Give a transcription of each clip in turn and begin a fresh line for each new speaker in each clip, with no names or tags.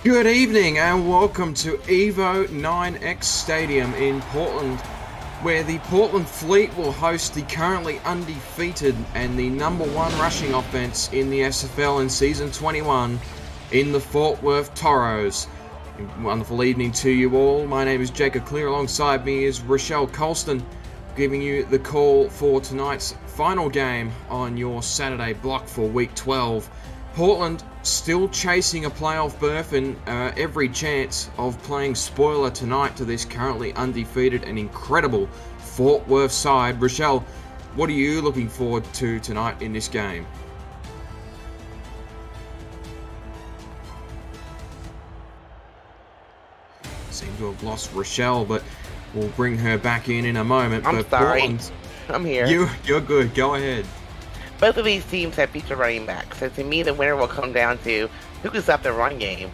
Good evening and welcome to Evo 9X Stadium in Portland, where the Portland Fleet will host the currently undefeated and the #1 rushing offense in the SFL in Season 21 in the Fort Worth Toros. A wonderful evening to you all. My name is Jacob Clear. Alongside me is Rochelle Colston, giving you the call for tonight's final game on your Saturday block for Week 12. Portland still chasing a playoff berth and every chance of playing spoiler tonight to this currently undefeated and incredible Fort Worth side. Rochelle, what are you looking forward to tonight in this game? Seem to have lost Rochelle, but we'll bring her back in a moment.
I'm
but
sorry.
Portland,
I'm here.
You're good. Go ahead.
Both of these teams have featured running backs, so to me the winner will come down to who can stop the run game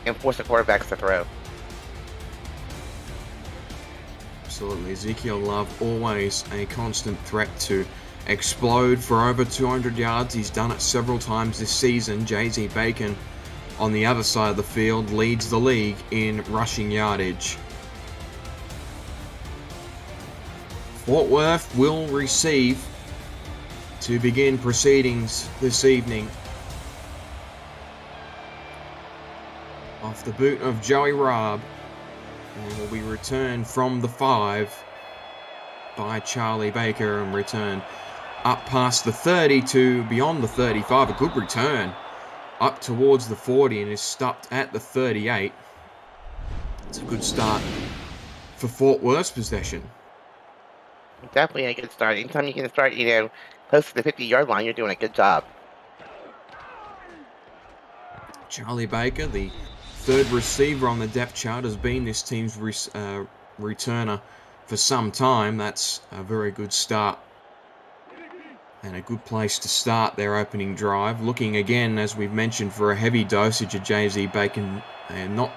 and force the quarterbacks to throw.
Absolutely. Ezekiel Love, always a constant threat to explode for over 200 yards. He's done it several times this season. Jay-Z Bacon on the other side of the field leads the league in rushing yardage. Fort Worth will receive to begin proceedings this evening. Off the boot of Joey Robb, and will be returned from the 5 by Charlie Baker and returned up past the 30 to beyond the 35. A good return up towards the 40 and is stopped at the 38. It's a good start for Fort Worth's possession.
Definitely a good start. Anytime you can start, close to the 50-yard line, you're doing a good job.
Charlie Baker, the third receiver on the depth chart, has been this team's returner for some time. That's a very good start and a good place to start their opening drive. Looking again, as we've mentioned, for a heavy dosage of Jay-Z Bacon, and not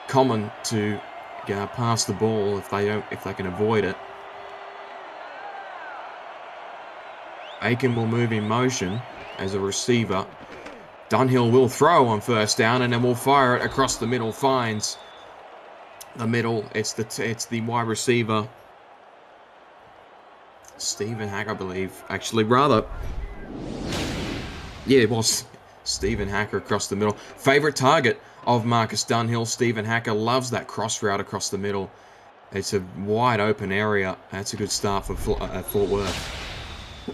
common to pass the ball if they can avoid it. Bacon will move in motion as a receiver. Dunhill will throw on first down and then will fire it across the middle. Finds the middle. It's the wide receiver, Stephen Hack, I believe. Actually, rather, yeah, it was Stephen Hacker across the middle. Favorite target of Marcus Dunhill. Stephen Hacker loves that cross route across the middle. It's a wide open area. That's a good start for Fort Worth.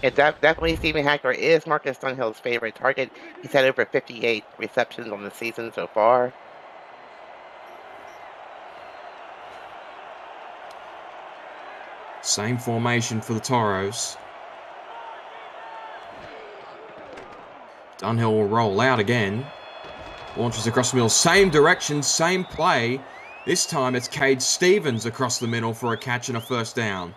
Yeah, definitely Stephen Hacker is Marcus Dunhill's favorite target. He's had over 58 receptions on the season so far.
Same formation for the Toros. Dunhill will roll out again. Launches across the middle. Same direction, same play. This time it's Cade Stevens across the middle for a catch and a first down.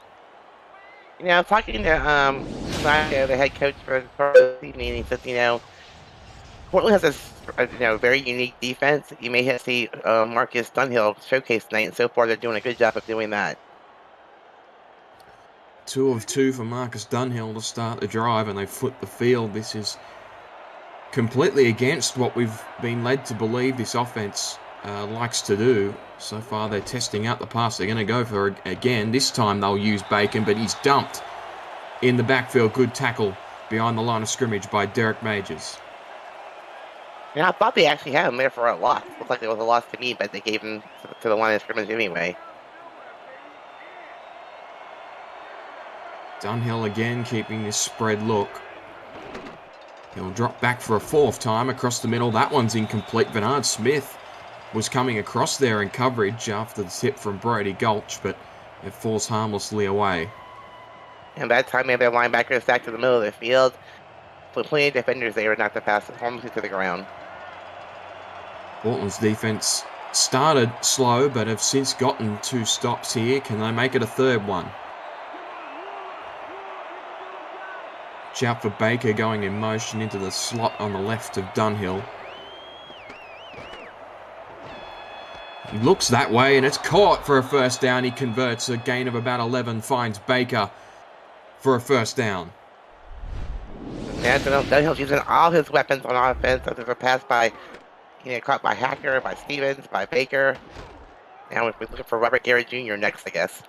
Talking to the head coach for this evening, he says, Portland has a very unique defense. You may see Marcus Dunhill showcase tonight, and so far they're doing a good job of doing that.
2 of 2 for Marcus Dunhill to start the drive, and they foot the field. This is completely against what we've been led to believe this offense likes to do. So far they're testing out the pass. They're going to go for it again. This time they'll use Bacon, but he's dumped in the backfield. Good tackle behind the line of scrimmage by Derek Majors.
I thought they actually had him there for a loss. Looked like it was a loss to me, but they gave him to the line of scrimmage anyway.
Dunhill again keeping this spread look. He'll drop back for a 4th time across the middle. That one's incomplete. Bernard Smith was coming across there in coverage after the tip from Brody Gulch, but it falls harmlessly away.
And that time, they have their linebacker stacked to the middle of the field. So plenty of defenders there not to pass it harmlessly to the ground.
Portland's defense started slow, but have since gotten 2 stops here. Can they make it a 3rd one? Watch out for Baker going in motion into the slot on the left of Dunhill. He looks that way and it's caught for a first down. He converts a gain of about 11, finds Baker for a first down.
Yeah, Dunhill's using all his weapons on offense. There's a pass by caught by Hacker, by Stevens, by Baker. Now we're looking for Robert Garrett Jr. next, I guess.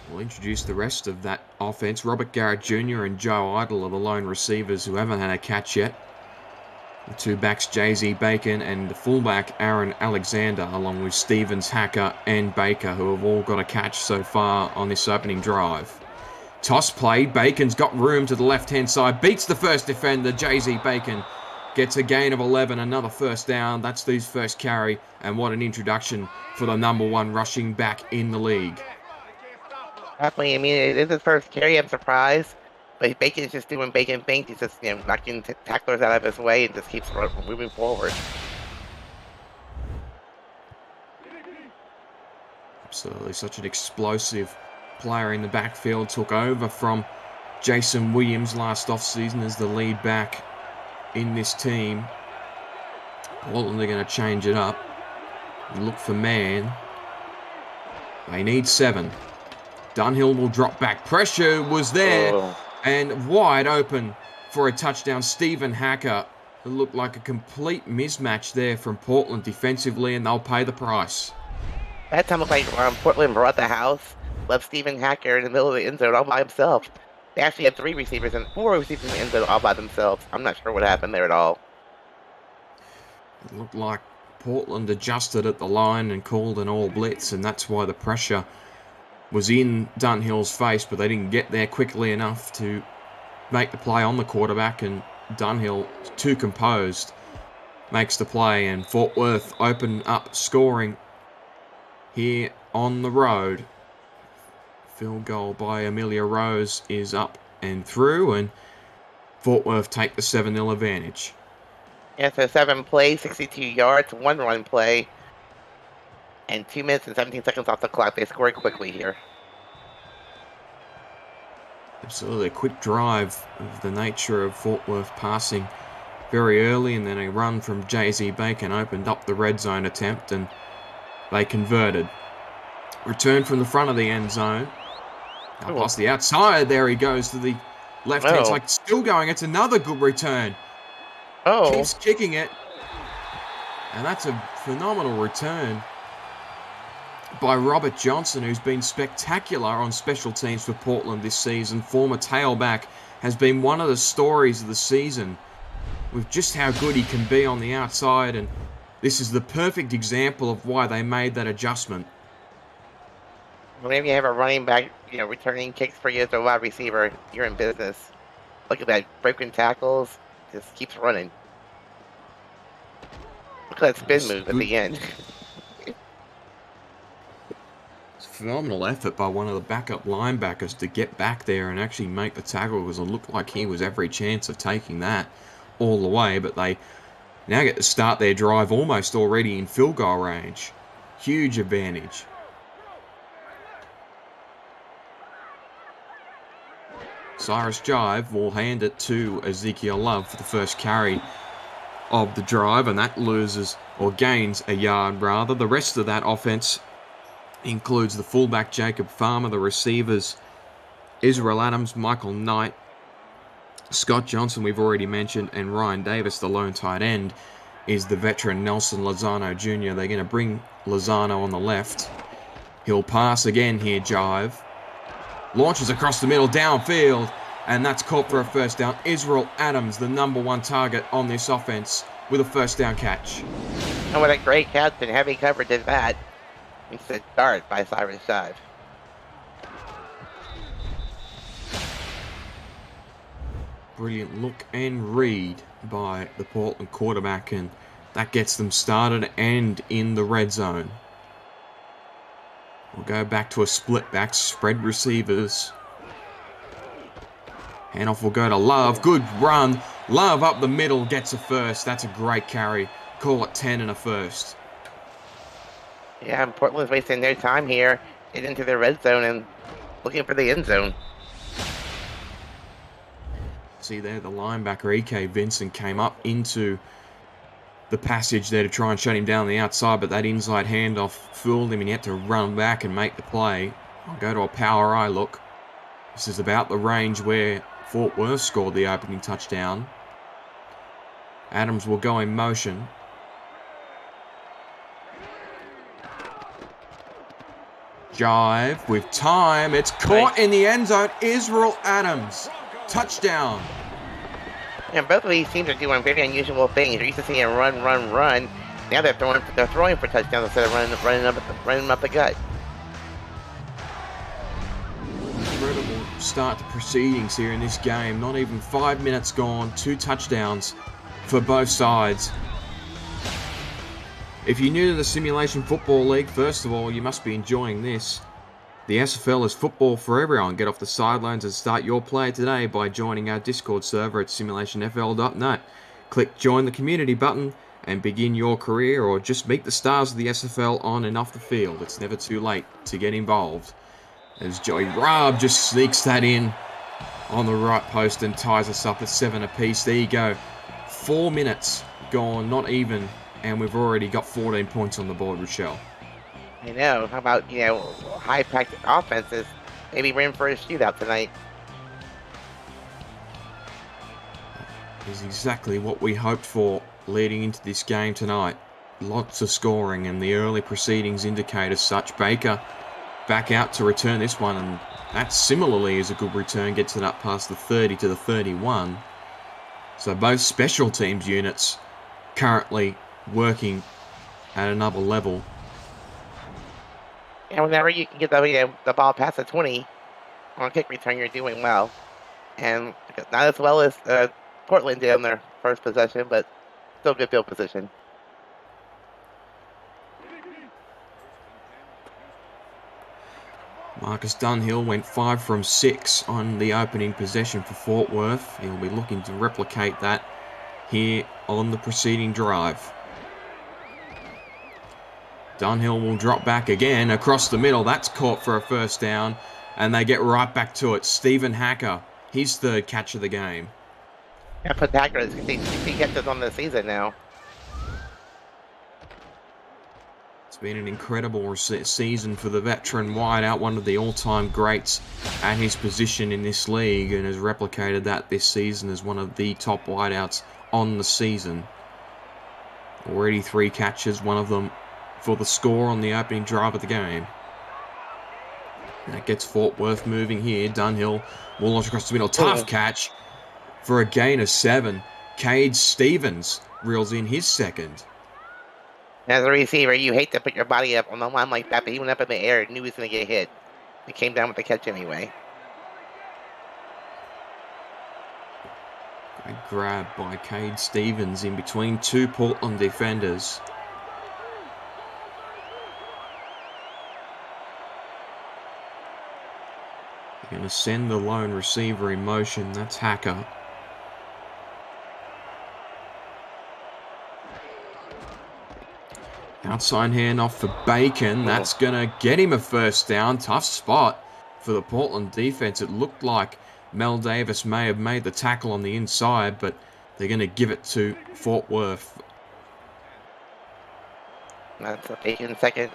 We'll introduce the rest of that offense. Robert Garrett Jr. and Joe Idle are the lone receivers who haven't had a catch yet. The two backs, Jay-Z Bacon and the fullback, Aaron Alexander, along with Stevens, Hacker and Baker, who have all got a catch so far on this opening drive. Toss play, Bacon's got room to the left-hand side, beats the first defender, Jay-Z Bacon gets a gain of 11, another first down. That's his first carry, and what an introduction for the number one rushing back in the league.
Definitely, I mean, it is his first carry. I'm surprised. But Bacon's just doing Bacon things. He's just, knocking tacklers out of his way and just keeps moving forward.
Absolutely, such an explosive player in the backfield. Took over from Jason Williams last offseason as the lead back in this team. Portland are going to change it up. Look for man. They need 7. Dunhill will drop back. Pressure was there.
Oh.
And wide open for a touchdown. Stephen Hacker. It looked like a complete mismatch there from Portland defensively, and they'll pay the price.
That time looked like Portland brought the house, left Stephen Hacker in the middle of the end zone all by himself. They actually had 4 receivers in the end zone all by themselves. I'm not sure what happened there at all.
It looked like Portland adjusted at the line and called an all blitz, and that's why the pressure was in Dunhill's face, but they didn't get there quickly enough to make the play on the quarterback, and Dunhill, too composed, makes the play, and Fort Worth open up scoring here on the road. Field goal by Amelia Rose is up and through, and Fort Worth take the 7-0 advantage.
Yeah, so 7 plays, 62 yards, 1 run play, and 2 minutes and 17 seconds off the clock. They scored quickly here.
Absolutely, a quick drive of the nature of Fort Worth passing very early, and then a run from Jay-Z Bacon opened up the red zone attempt, and they converted. Return from the front of the end zone. Now past the outside, there he goes to the left-hand side. Still going, it's another good return. Keeps kicking it. And that's a phenomenal return by Robert Johnson, who's been spectacular on special teams for Portland this season. Former tailback, has been one of the stories of the season with just how good he can be on the outside, and this is the perfect example of why they made that adjustment.
Whenever you have a running back, returning kicks for you as a wide receiver, you're in business. Look at that, broken tackles, just keeps running. Look at that spin move at the end.
It's a phenomenal effort by one of the backup linebackers to get back there and actually make the tackle, because it looked like he was every chance of taking that all the way, but they now get to start their drive almost already in field goal range. Huge advantage. Cyrus Jive will hand it to Ezekiel Love for the first carry of the drive, and that loses or gains a yard rather. The rest of that offense includes the fullback Jacob Farmer, the receivers Israel Adams, Michael Knight, Scott Johnson we've already mentioned, and Ryan Davis, the lone tight end, is the veteran Nelson Lozano Jr. They're going to bring Lozano on the left. He'll pass again here, Jive. Launches across the middle, downfield, and that's caught for a first down. Israel Adams, the number 1 target on this offense, with a first down catch.
And what a great catch and heavy coverage is that. It's a start by Cyrus Jive.
Brilliant look and read by the Portland quarterback, and that gets them started and in the red zone. We'll go back to a split back, spread receivers. Handoff will go to Love. Good run. Love up the middle, gets a first. That's a great carry. Call it 10 and a first.
Yeah, and Portland's wasting their time here, getting into the red zone and looking for the end zone.
See there, the linebacker E.K. Vincent came up into the passage there to try and shut him down on the outside, but that inside handoff fooled him and he had to run back and make the play. I'll go to a power eye look. This is about the range where Fort Worth scored the opening touchdown. Adams will go in motion. Jive with time. It's caught in the end zone. Israel Adams. Touchdown.
And both of these teams are doing very unusual things. You're used to seeing run, run, run. Now they're throwing for touchdowns instead of running up the gut.
Incredible start to proceedings here in this game. Not even 5 minutes gone. 2 touchdowns for both sides. If you're new to the Simulation Football League, first of all, you must be enjoying this. The SFL is football for everyone. Get off the sidelines and start your play today by joining our Discord server at simulationfl.net. Click Join the Community button and begin your career, or just meet the stars of the SFL on and off the field. It's never too late to get involved. As Joey Raab just sneaks that in on the right post and ties us up at 7 apiece. There you go. 4 minutes gone, not even, and we've already got 14 points on the board, Rochelle.
I know. How about, high-packed offenses? Maybe we're in for a shootout tonight.
Is exactly what we hoped for leading into this game tonight. Lots of scoring, and the early proceedings indicate as such. Baker back out to return this one, and that similarly is a good return. Gets it up past the 30 to the 31. So both special teams units currently working at another level.
And whenever you can get the ball past the 20 on kick return, you're doing well. And not as well as Portland did on their first possession, but still good field position.
Marcus Dunhill went 5 from 6 on the opening possession for Fort Worth. He'll be looking to replicate that here on the preceding drive. Dunhill will drop back again across the middle. That's caught for a first down, and they get right back to it. Stephen Hacker, his third catch of the game.
Yeah, put Hacker as 60 catches on the season now.
It's been an incredible season for the veteran wideout, one of the all-time greats at his position in this league, and has replicated that this season as one of the top wideouts on the season. Already 3 catches, one of them for the score on the opening drive of the game. That gets Fort Worth moving here. Dunhill will launch across the middle. Tough catch for a gain of 7. Cade Stevens reels in his second.
As a receiver, you hate to put your body up on the line like that, but he went up in the air and knew he was going to get hit. He came down with the catch anyway.
Great grab by Cade Stevens in between 2 Portland defenders. They're going to send the lone receiver in motion. That's Hacker. Outside handoff for Bacon. That's going to get him a first down. Tough spot for the Portland defense. It looked like Mel Davis may have made the tackle on the inside, but they're going to give it to Fort Worth.
That's a Bacon second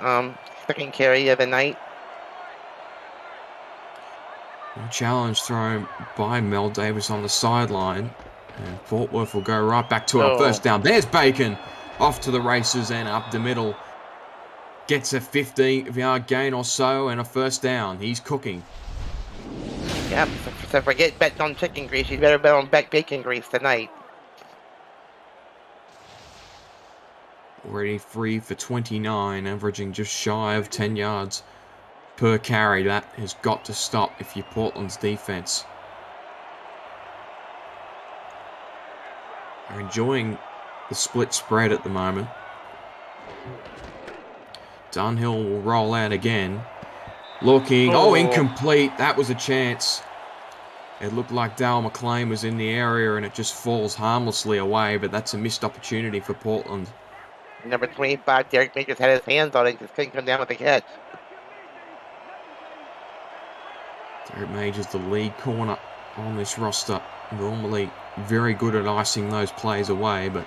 carry of the night.
Challenge thrown by Mel Davis on the sideline. And Fort Worth will go right back to it on first down. There's Bacon off to the races and up the middle. Gets a 15-yard gain or so and a first down. He's cooking.
Yep, so forget betting on chicken grease. You better bet on bacon grease tonight.
Already 3 for 29, averaging just shy of 10 yards per carry. That has got to stop if you're Portland's defense. They're enjoying the split spread at the moment. Dunhill will roll out again. Looking, incomplete. That was a chance. It looked like Dale McLean was in the area and it just falls harmlessly away, but that's a missed opportunity for Portland.
Number 25, Derek Majors had his hands on it, just couldn't come down with the catch.
Derek Majors, the lead corner on this roster, normally very good at icing those plays away, but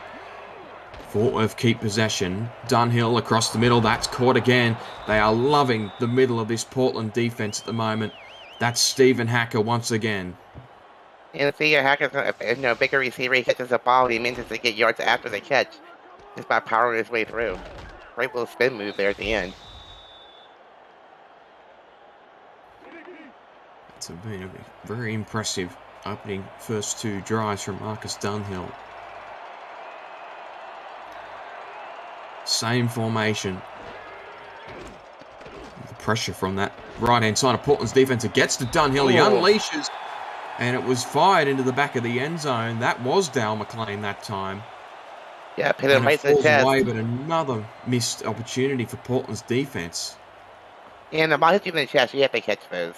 Fort Worth keep possession. Dunhill across the middle, that's caught again. They are loving the middle of this Portland defense at the moment. That's Stephen Hacker once again.
And see, your hacker's a bigger receiver. He catches the ball. He manages to get yards after the catch just by powering his way through. Great little spin move there at the end.
It's been a very impressive opening first 2 drives from Marcus Dunhill. Same formation. The pressure from that right-hand side of Portland's defense. It gets to Dunhill. He unleashes. And it was fired into the back of the end zone. That was Dale McLean that time.
Yeah, hit him right in the
falls
chest.
away, but another missed opportunity for Portland's defense.
And the ball hits you in the chest. You have to catch those.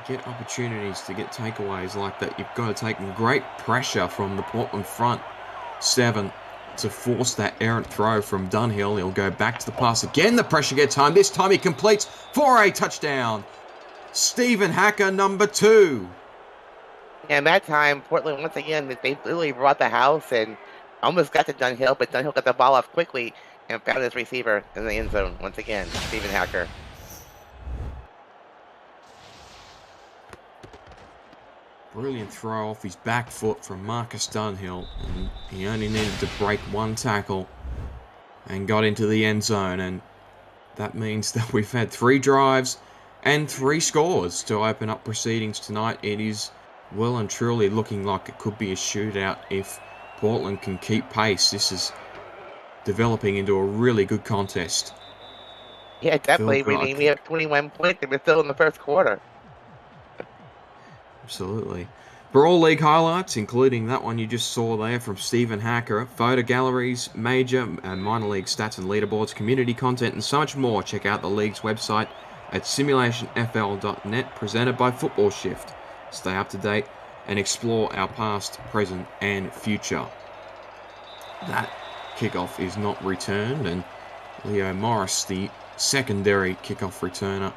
Get opportunities to get takeaways like that. You've got to take great pressure from the Portland front 7 to force that errant throw from Dunhill. He'll go back to the pass again. The pressure gets home. This time he completes for a touchdown. Stephen Hacker, number 2.
And that time, Portland, once again, they literally brought the house and almost got to Dunhill, but Dunhill got the ball off quickly and found his receiver in the end zone once again, Stephen Hacker.
Brilliant throw off his back foot from Marcus Dunhill. And he only needed to break 1 tackle and got into the end zone. And that means that we've had 3 drives and 3 scores to open up proceedings tonight. It is well and truly looking like it could be a shootout if Portland can keep pace. This is developing into a really good contest.
Yeah, definitely. We have 21 points and we're still in the first quarter.
Absolutely. For all league highlights, including that one you just saw there from Stephen Hacker, photo galleries, major and minor league stats and leaderboards, community content, and so much more, check out the league's website at simulationfl.net, presented by Football Shift. Stay up to date and explore our past, present, and future. That kickoff is not returned, and Leo Morris, the secondary kickoff returner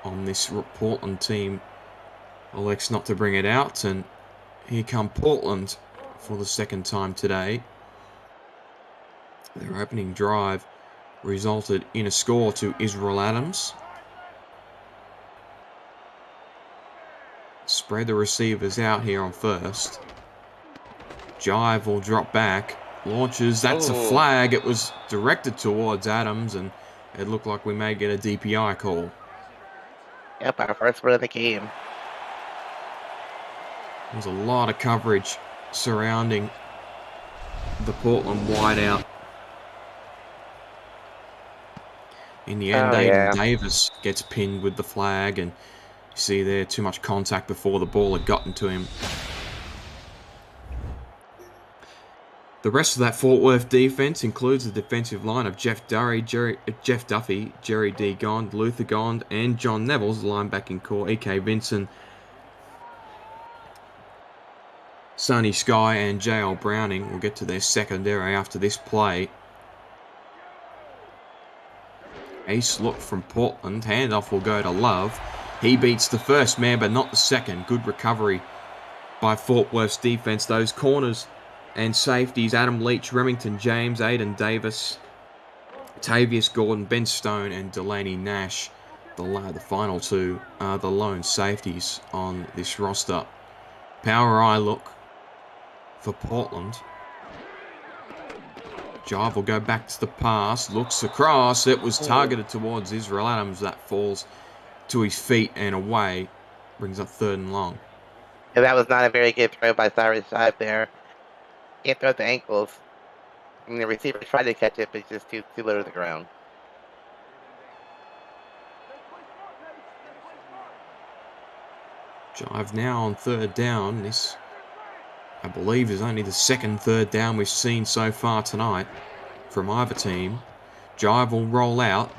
on this Portland team, elects not to bring it out, and here come Portland for the second time today. Their opening drive resulted in a score to Israel Adams. Spread the receivers out here on first. Jive will drop back. Launches. That's a flag. It was directed towards Adams, and it looked like we may get a DPI call.
Yep, our first one of the game.
There's a lot of coverage surrounding the Portland wideout. In the end, Aiden Davis gets pinned with the flag, and you see there too much contact before the ball had gotten to him. The rest of that Fort Worth defense includes the defensive line of Jeff Duffy, Jerry D. Gond, Luther Gond, and John Neville's linebacking core, E.K. Vinson, Sonny Sky, and J.L. Browning. Will get to their secondary after this play. Ace look from Portland. Handoff will go to Love. He beats the first man, but not the second. Good recovery by Fort Worth's defense. Those corners and safeties, Adam Leach, Remington James, Aiden Davis, Tavius Gordon, Ben Stone, and Delaney Nash. The final 2 are the lone safeties on this roster. Power eye look for Portland. Jive will go back to the pass, looks across. It was targeted towards Israel Adams. That falls to his feet and away. Brings up 3rd and long.
And that was not a very good throw by Cyrus Jive there. Can't throw at the ankles. I mean, the receiver tried to catch it, but it's just too low to the ground.
Jive now on 3rd down. This, I believe, is only the second 3rd down we've seen so far tonight from either team. Jive will roll out.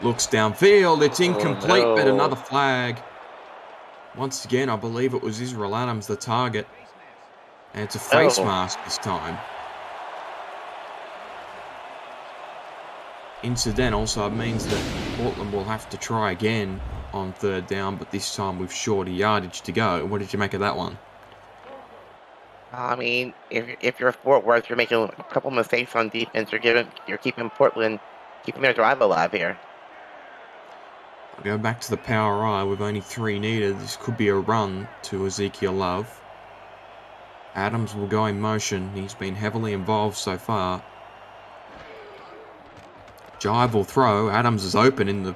Looks downfield. It's incomplete, but another flag. Once again, I believe it was Israel Adams, the target. And it's a face mask this time. Incidental, so it means that Portland will have to try again on 3rd down, but this time with shorter yardage to go. What did you make of that one?
I mean, if you're Fort Worth, you're making a couple mistakes on defense. You're keeping Portland, keeping their drive alive here.
I'll go back to the power eye with only 3 needed. This could be a run to Ezekiel Love. Adams will go in motion. He's been heavily involved so far. Jive will throw. Adams is open in the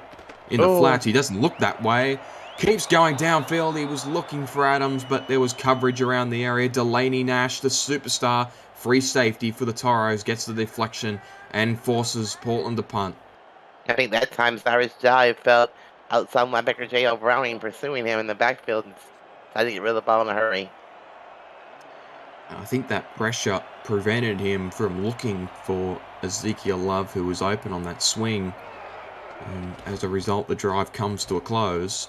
flats. He doesn't look that way. Keeps going downfield. He was looking for Adams, but there was coverage around the area. Delaney Nash, the superstar, free safety for the Toros, gets the deflection and forces Portland to punt.
I think that time Cyrus Jive felt outside linebacker J.L. Browning pursuing him in the backfield and tried to get rid of the ball in a hurry.
I think that pressure prevented him from looking for Ezekiel Love, who was open on that swing. And as a result, the drive comes to a close.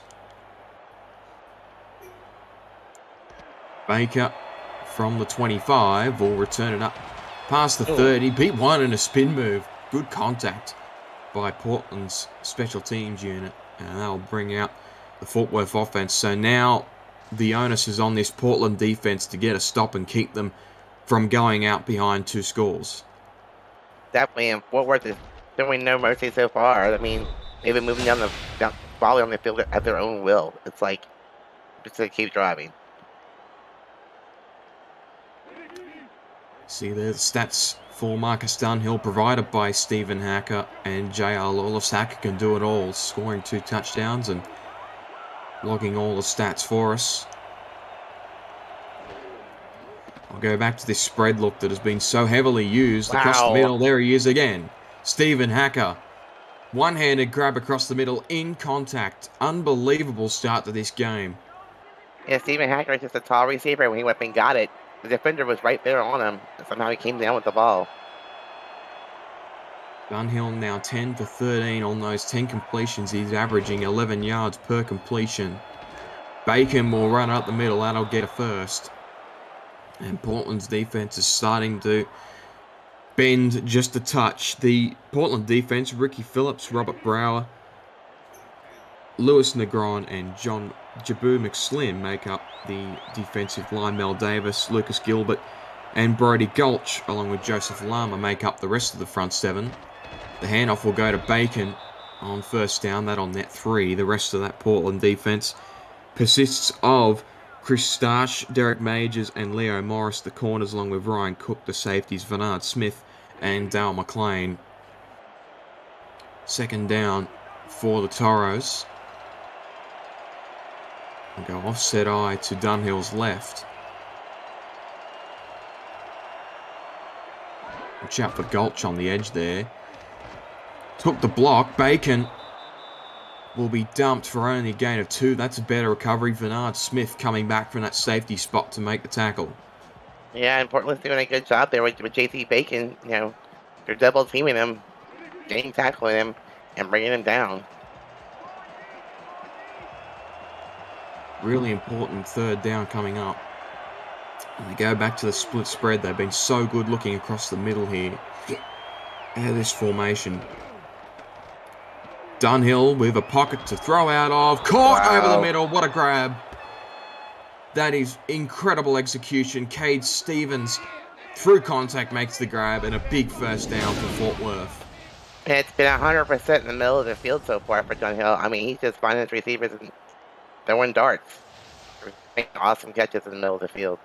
Baker from the 25 will return it up past the 30. Beat one in a spin move. Good contact by Portland's special teams unit. And that'll bring out the Fort Worth offense. So now the onus is on this Portland defense to get a stop and keep them from going out behind 2 scores.
Definitely, and Fort Worth is showing no mercy so far. I mean, they've been moving down volley on the field at their own will. It's like, just to keep driving.
See the stats for Marcus Dunhill provided by Stephen Hacker and J.R. Lawless. Hacker can do it all, scoring 2 touchdowns and logging all the stats for us. I'll go back to this spread look that has been so heavily used across the middle. There he is again. Stephen Hacker. One-handed grab across the middle in contact. Unbelievable start to this game.
Yeah, Stephen Hacker is just a tall receiver. When he went and got it, the defender was right there on him. And somehow he came down with the ball.
Dunhill now 10 for 13 on those 10 completions. He's averaging 11 yards per completion. Bacon will run up the middle. That'll get a first. And Portland's defense is starting to bend just a touch. The Portland defense, Ricky Phillips, Robert Brower, Lewis Negron, and John Jabu McSlim make up the defensive line. Mel Davis, Lucas Gilbert, and Brody Gulch, along with Joseph Lama, make up the rest of the front 7. The handoff will go to Bacon on first down. That on net 3. The rest of that Portland defense persists of Chris Starch, Derek Majors, and Leo Morris, the corners, along with Ryan Cook, the safeties, Vernard Smith, and Dale McLean. Second down for the Toros. We'll go offset eye to Dunhill's left. Watch out for Gulch on the edge there. Took the block. Bacon will be dumped for only a gain of 2. That's a better recovery. Vernard Smith coming back from that safety spot to make the tackle.
Yeah, and Portland's doing a good job there with J.C. Bacon. You know, they're double teaming him, getting tackling him, and bringing him down.
Really important third down coming up. And they go back to the split spread. They've been so good looking across the middle here. Out of this formation. Dunhill with a pocket to throw out of. Caught over the middle. What a grab. That is incredible execution. Cade Stevens, through contact, makes the grab and a big first down for Fort Worth.
And it's been 100% in the middle of the field so far for Dunhill. I mean, he's just finding his receivers and throwing darts. Making awesome catches in the middle of the field.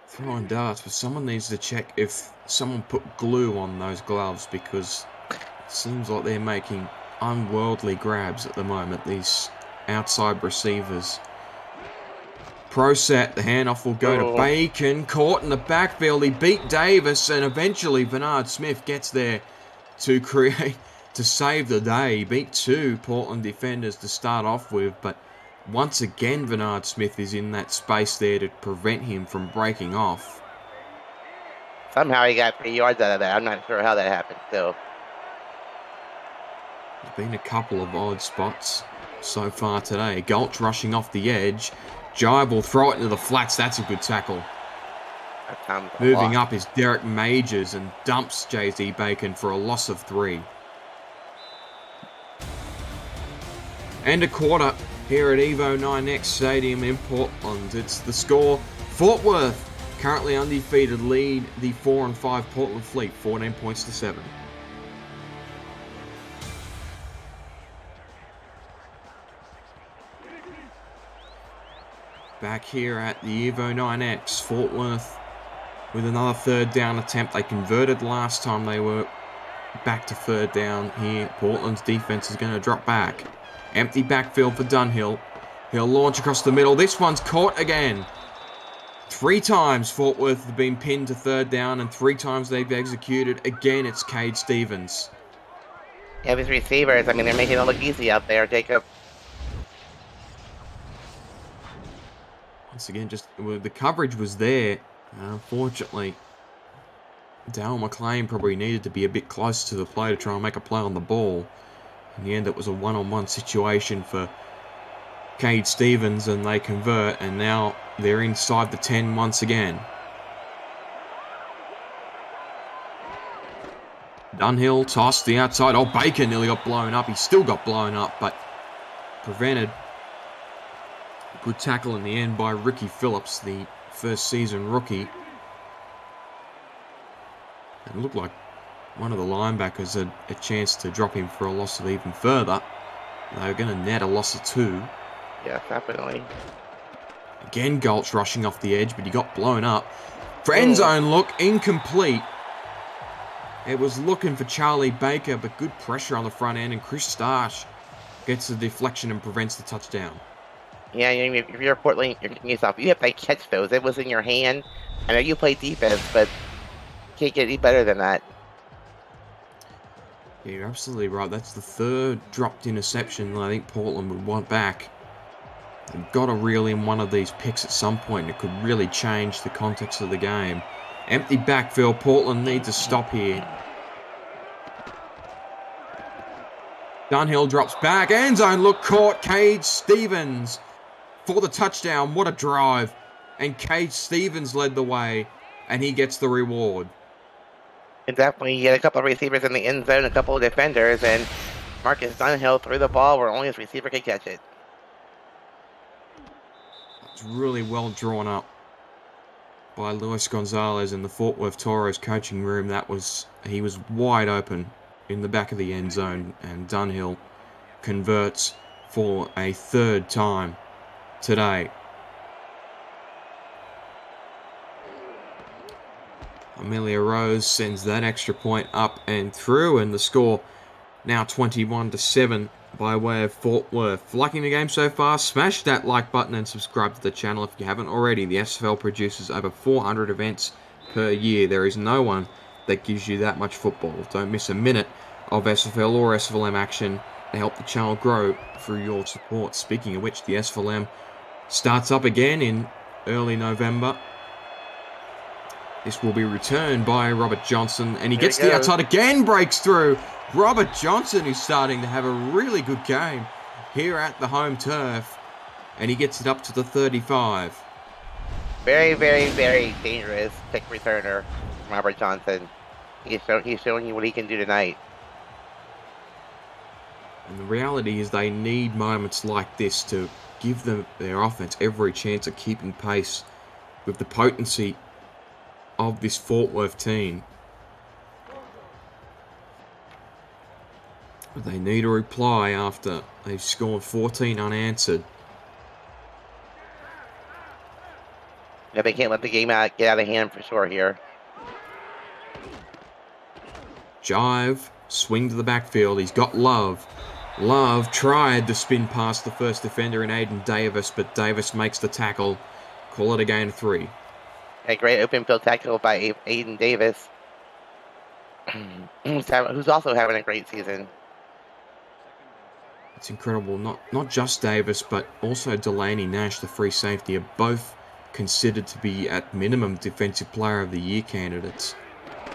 Throwing darts, but someone needs to check if someone put glue on those gloves, because it seems like they're making unworldly grabs at the moment, these outside receivers. Pro set, the handoff will go to Bacon, caught in the backfield. He beat Davis, and eventually Vernard Smith gets there to save the day. He beat 2 Portland defenders to start off with, but once again Vernard Smith is in that space there to prevent him from breaking off.
Somehow he got 3 yards out of that. I'm not sure how that happened still.
There's been a couple of odd spots so far today. Gulch rushing off the edge. Jive will throw it into the flats. That's a good tackle. Moving up is Derek Majors and dumps J.C. Bacon for a loss of 3. And a quarter here at Evo 9X Stadium in Portland. It's the score. Fort Worth currently undefeated lead the 4-5 Portland Fleet, 14 points to 7. back here at the Evo 9X. Fort Worth with another third down attempt. They converted last time they were back to third down here. Portland's defense is going to drop back. Empty backfield for Dunhill. He'll launch across the middle. This one's caught again. 3 times Fort Worth have been pinned to third down, and 3 times they've executed. Again, it's Cade Stevens.
Yeah, these receivers, I mean, they're making it look easy out there, Jacob.
Once again, just the coverage was there. Unfortunately, Dale McLean probably needed to be a bit closer to the play to try and make a play on the ball. In the end, it was a one-on-one situation for Cade Stevens, and they convert, and now they're inside the 10 once again. Dunhill tossed the outside. Oh, Baker nearly got blown up. He still got blown up, but prevented. Good tackle in the end by Ricky Phillips, the first season rookie. It looked like one of the linebackers had a chance to drop him for a loss of even further. They were going to net a loss of 2.
Yeah, definitely.
Again, Gulch rushing off the edge, but he got blown up. For end zone look, incomplete. It was looking for Charlie Baker, but good pressure on the front end, and Chris Starsh gets the deflection and prevents the touchdown.
Yeah, if you're Portland, you're kicking yourself. You have to catch those. It was in your hand. I know you play defense, but you can't get any better than that.
Yeah, you're absolutely right. That's the 3rd dropped interception that I think Portland would want back. They've got to reel in one of these picks at some point, and it could really change the context of the game. Empty backfield. Portland needs a stop here. Dunhill drops back. End zone look caught. Cade Stevens for the touchdown. What a drive. And Cade Stevens led the way, and he gets the reward.
And definitely, he had a couple of receivers in the end zone, a couple of defenders, and Marcus Dunhill threw the ball where only his receiver could catch it.
It's really well drawn up by Luis Gonzalez in the Fort Worth Toros coaching room. He was wide open in the back of the end zone, and Dunhill converts for a 3rd time today. Amelia Rose sends that extra point up and through, and the score now 21-7 by way of Fort Worth. Liking the game so far? Smash that like button and subscribe to the channel if you haven't already. The SFL produces over 400 events per year. There is no one that gives you that much football. Don't miss a minute of SFL or SFLM action to help the channel grow through your support. Speaking of which, the SFLM starts up again in early November. This will be returned by Robert Johnson, and he gets the outside again, breaks through. Robert Johnson is starting to have a really good game here at the home turf, and he gets it up to the 35.
Very, very, very dangerous kick returner, Robert Johnson. He's showing you what he can do tonight.
And the reality is they need moments like this to give them their offense every chance of keeping pace with the potency of this Fort Worth team. But they need a reply after they've scored 14 unanswered.
Yeah, they can't let the game get out of hand for sure here.
Jive, swing to the backfield. He's got Love. Love tried to spin past the first defender in Aiden Davis, but Davis makes the tackle. Call it a gain of 3.
A great open field tackle by Aiden Davis, who's also having a great season.
It's incredible. Not just Davis, but also Delaney Nash, the free safety, are both considered to be at minimum Defensive Player of the Year candidates.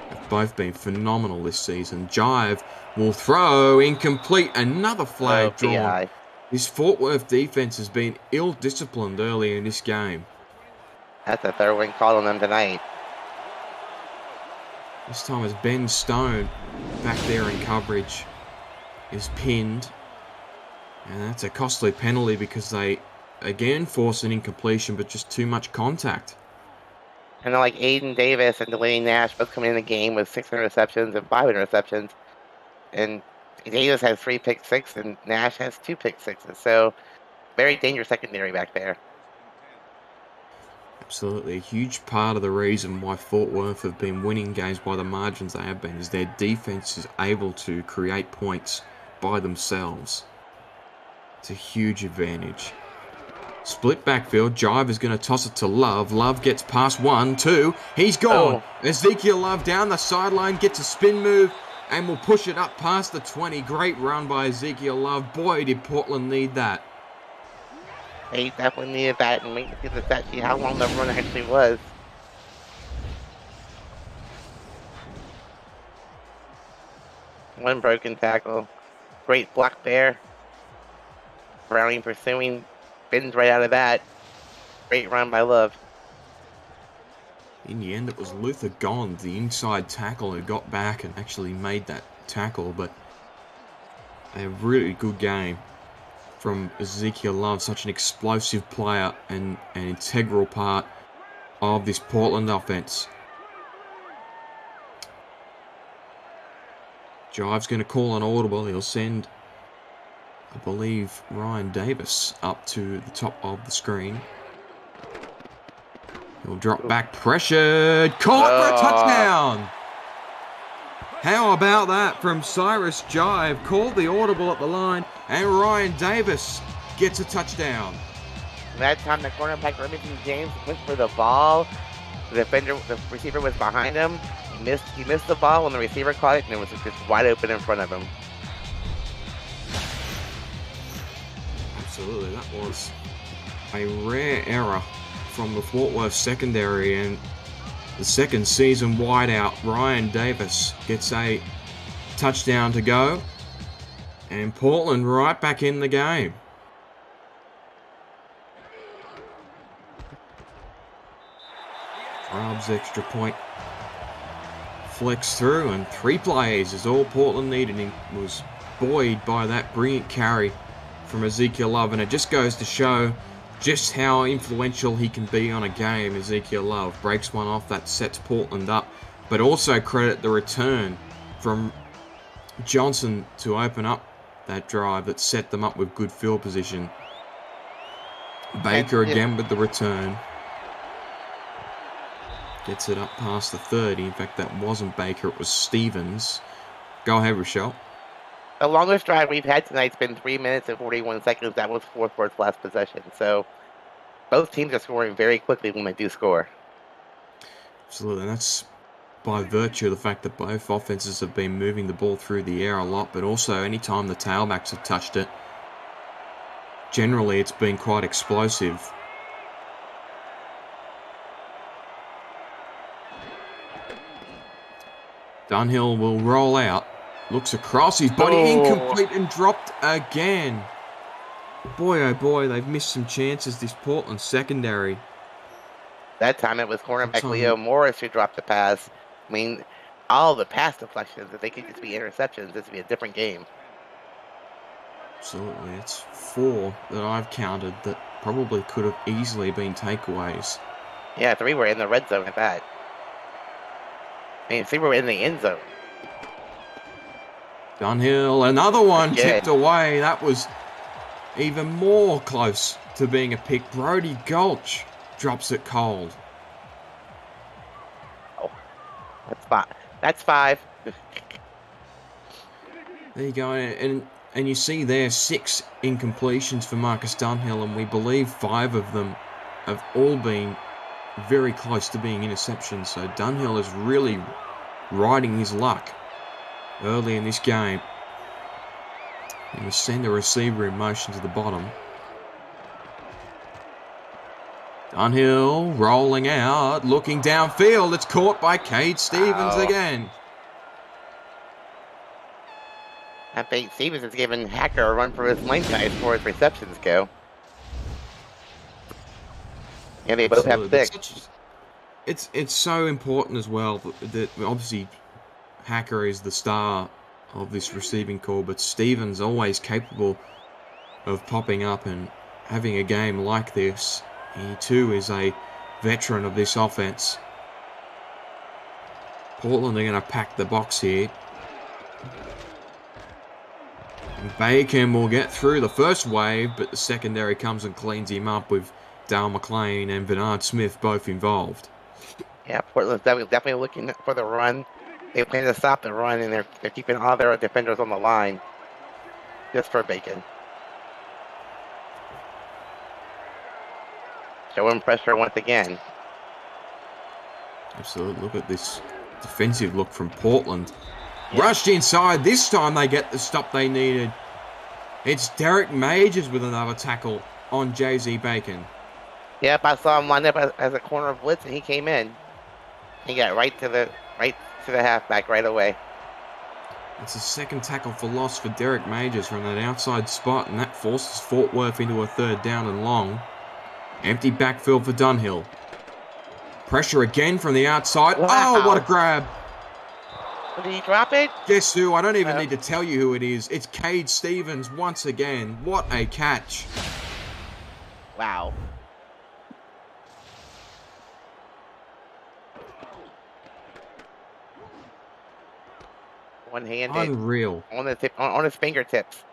They've both been phenomenal this season. Jive will throw, incomplete. Another flag drawn.
PI.
This Fort Worth defense has been ill-disciplined early in this game.
That's a third wing call on them tonight.
This time as Ben Stone back there in coverage is pinned. And that's a costly penalty because they again force an incompletion, but just too much contact.
And then like Aiden Davis and Delaney Nash both coming in the game with 6 interceptions and 5 interceptions. And Davis has 3 pick-6 and Nash has 2 pick-6s. So very dangerous secondary back there.
Absolutely. A huge part of the reason why Fort Worth have been winning games by the margins they have been is their defense is able to create points by themselves. It's a huge advantage. Split backfield. Jive is going to toss it to Love. Love gets past 1, 2. He's gone. Ezekiel Love down the sideline, gets a spin move, and will push it up past the 20. Great run by Ezekiel Love. Boy, did Portland need that.
They definitely needed that, and wait to see the stat sheet how long the run actually was. One broken tackle. Great block there. Browning pursuing. Spins right out of that. Great run by Love.
In the end, it was Luther Gond, the inside tackle, who got back and actually made that tackle, but a really good game from Ezekiel Love, such an explosive player and an integral part of this Portland offense. Jive's going to call an audible. He'll send, I believe, Ryan Davis up to the top of the screen. He'll drop back, pressured, caught for a touchdown. How about that from Cyrus Jive? Called the audible at the line, and Ryan Davis gets a touchdown.
That time the cornerback Remington James went for the ball. The receiver was behind him. He missed the ball when the receiver caught it, and it was just wide open in front of him.
Absolutely, that was a rare error from the Fort Worth secondary, and the second season wideout Ryan Davis gets a touchdown to go, and Portland right back in the game. Rob's extra point flicks through, and 3 plays is all Portland needed. He was buoyed by that brilliant carry from Ezekiel Love, and it just goes to show just how influential he can be on a game. Ezekiel Love breaks one off that sets Portland up, but also credit the return from Johnson to open up that drive that set them up with good field position. Baker again with the return. Gets it up past the 30. In fact, that wasn't Baker, it was Stevens. Go ahead, Rochelle.
The longest drive we've had tonight's been 3 minutes and 41 seconds. That was Fort Worth's last possession. So both teams are scoring very quickly when they do score.
Absolutely, and that's by virtue of the fact that both offenses have been moving the ball through the air a lot, but also anytime the tailbacks have touched it, generally it's been quite explosive. Dunhill will roll out. Looks across his body, incomplete and dropped again. Boy, oh boy, they've missed some chances, this Portland secondary.
That time it was cornerback Leo Morris who dropped the pass. I mean, all the pass deflections, if they could just be interceptions, this would be a different game.
Absolutely, it's 4 that I've counted that probably could have easily been takeaways.
Yeah, 3 were in the red zone at that. I mean, 3 were in the end zone.
Dunhill, another one tipped away. That was even more close to being a pick. Brody Gulch drops it cold.
Oh, that's 5.
There you go, and you see there 6 incompletions for Marcus Dunhill, and we believe 5 of them have all been very close to being interceptions. So Dunhill is really riding his luck early in this game. He will send a receiver in motion to the bottom. Dunhill rolling out, looking downfield. It's caught by Cade Stevens again.
I think Stevens has given Hacker a run for his money as far as receptions go. And they both have 6.
It's so important as well that obviously Hacker is the star of this receiving corps, but Stevens always capable of popping up and having a game like this. He too is a veteran of this offense. Portland are going to pack the box here. And Bacon will get through the first wave, but the secondary comes and cleans him up with Dale McLean and Bernard Smith both involved.
Yeah, Portland's definitely looking for the run. They plan to stop the run, and they're keeping all their defenders on the line just for Bacon. Showing pressure once again.
Absolutely. Look at this defensive look from Portland.
Yeah.
Rushed inside. This time they get the stop they needed. It's Derek Majors with another tackle on JZ Bacon.
Yep, I saw him line up as a corner blitz, and he came in. He got right to the halfback right away.
It's a second tackle for loss for Derek Majors from that outside spot, and that forces Fort Worth into a third down and long. Empty backfield for Dunhill. Pressure again from the outside.
Wow.
Oh, what a grab.
Did he drop it?
Guess who? I don't even need to tell you who it is. It's Cade Stevens once again. What a catch.
Wow. One-handed.
Unreal.
On his fingertips.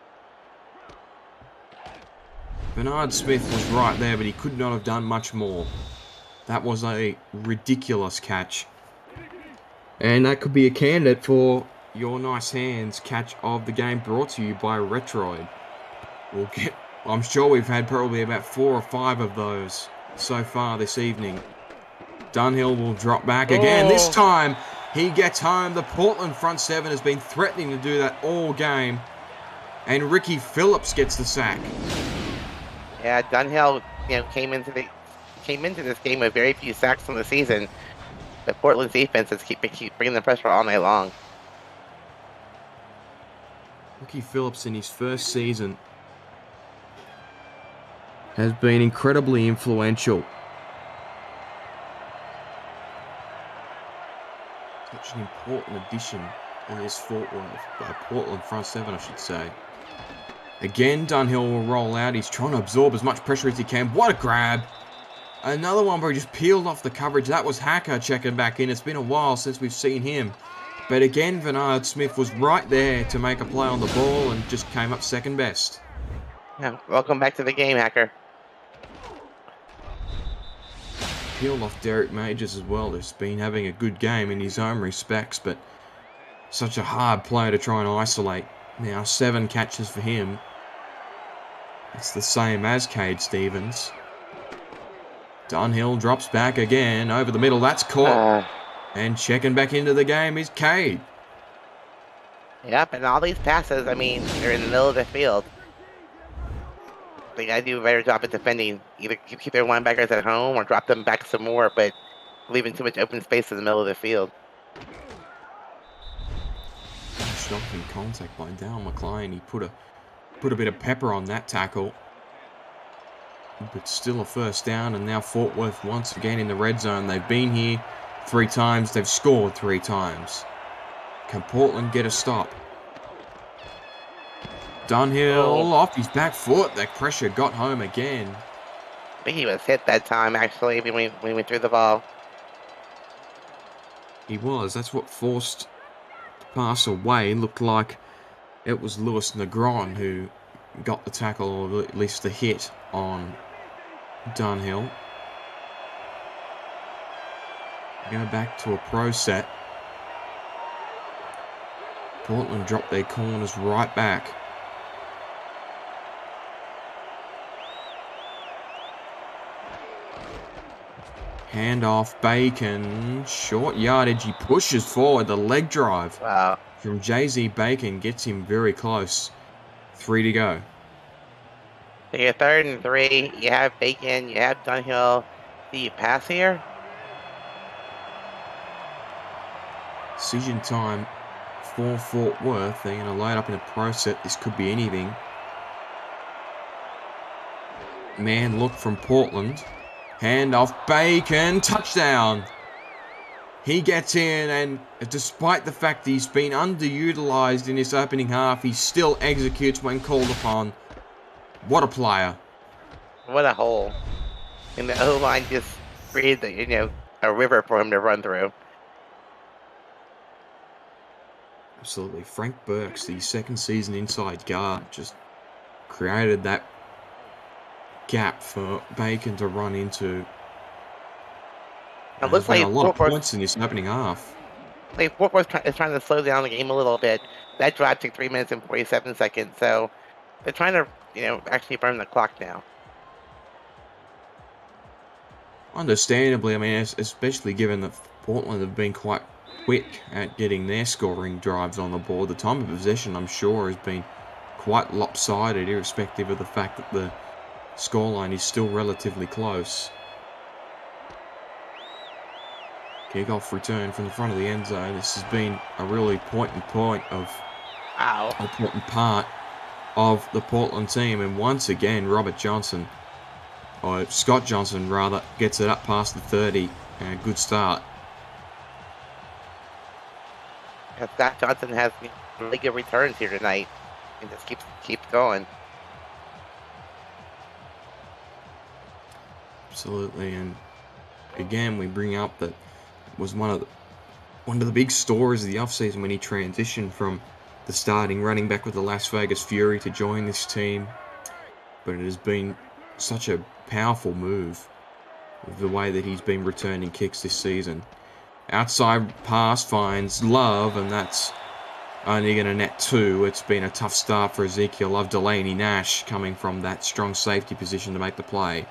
Bernard Smith was right there, but he could not have done much more. That was a ridiculous catch. And that could be a candidate for your nice hands catch of the game, brought to you by Retroid. I'm sure we've had probably about 4 or 5 of those so far this evening. Dunhill will drop back again. This time he gets home. The Portland front 7 has been threatening to do that all game. And Ricky Phillips gets the sack.
Yeah, Dunhill, came into this game with very few sacks on the season. The Portland's defenses keep bringing the pressure all night long.
Ricky Phillips in his first season has been incredibly influential. Such an important addition in this Portland front 7, I should say. Again, Dunhill will roll out. He's trying to absorb as much pressure as he can. What a grab! Another one where he just peeled off the coverage. That was Hacker checking back in. It's been a while since we've seen him. But again, Bernard Smith was right there to make a play on the ball and just came up second best.
Yeah, welcome back to the game, Hacker.
Peeled off Derek Majors as well. He's been having a good game in his own respects, but such a hard player to try and isolate. Now 7 catches for him. It's the same as Cade Stevens. Dunhill drops back again over the middle. That's caught. And checking back into the game is Cade.
Yep, and all these passes, they're in the middle of the field. They gotta do a better job at defending. Either keep their linebackers at home or drop them back some more, but leaving too much open space in the middle of the field.
Shocking contact by Dale McLean. He put a bit of pepper on that tackle. But still a first down, and now Fort Worth once again in the red zone. They've been here 3 times. They've scored 3 times. Can Portland get a stop? Dunhill off his back foot. That pressure got home again.
I think he was hit that time, actually, when we went through the ball.
He was. That's what forced the pass away. It looked like it was Lewis Negron who got the tackle, or at least the hit on Dunhill. Go back to a pro set. Portland dropped their corners right back. Handoff, Bacon, short yardage. He pushes forward. The leg drive from JZ Bacon gets him very close. 3 to go.
So you're 3rd and 3. You have Bacon. You have Dunhill. Do you pass here?
Decision time for Fort Worth. They're going to load up in a pro set. This could be anything. Man look from Portland. Hand off, Bacon, touchdown. He gets in, and despite the fact he's been underutilized in this opening half, he still executes when called upon. What a player.
What a hole. And the O-line just created, a river for him to run through.
Absolutely. Frank Burks, the second season inside guard, just created that gap for Bacon to run into.
It
There's
looks
been a
like
lot of
Fort Worth,
points in this opening half.
is trying to slow down the game a little bit. That drive took 3 minutes and 47 seconds, so they're trying to, actually burn the clock now.
Understandably, I mean, especially given that Portland have been quite quick at getting their scoring drives on the board. The time of possession, I'm sure, has been quite lopsided, irrespective of the fact that the scoreline is still relatively close. Kickoff return from the front of the end zone. This has been a really important part of the Portland team. And once again, Scott Johnson rather, gets it up past the 30. Good start.
Scott Johnson has really good returns here tonight, and just keeps going.
Absolutely, and again, we bring up that it was one of the big stories of the offseason when he transitioned from the starting running back with the Las Vegas Fury to join this team. But it has been such a powerful move with the way that he's been returning kicks this season. Outside pass finds Love, and that's only going to net 2. It's been a tough start for Ezekiel Love. Delaney Nash coming from that strong safety position to make the play.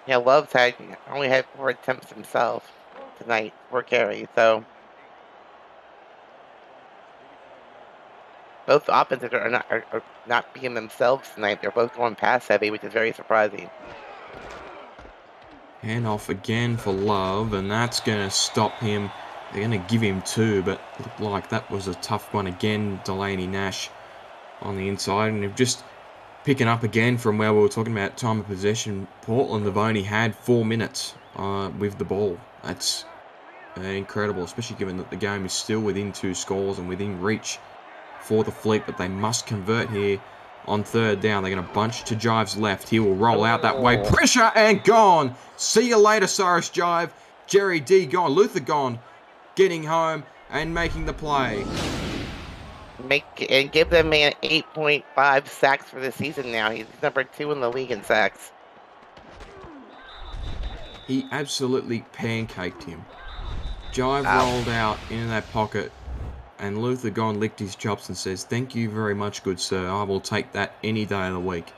Yeah, Love's only had 4 attempts himself tonight, 4 carries, so both offenses are not being themselves tonight. They're both going pass heavy, which is very surprising.
Handoff again for Love, and that's going to stop him. They're going to give him 2, but it looked like that was a tough one again. Delaney Nash on the inside, and just picking up again from where we were talking about time of possession. Portland have only had 4 minutes with the ball. That's incredible, especially given that the game is still within 2 scores and within reach for the Fleet, but they must convert here on 3rd down. They're going to bunch to Jive's left. He will roll out that way. Pressure and gone. See you later, Cyrus Jive. Jerry D gone. Luther gone. Getting home and making the play.
Give them man 8.5 sacks for the season now. He's number 2 in the league in sacks.
He absolutely pancaked him. Jive rolled out into that pocket, and Luther Gone licked his chops and says, "Thank you very much, good sir. I will take that any day of the week."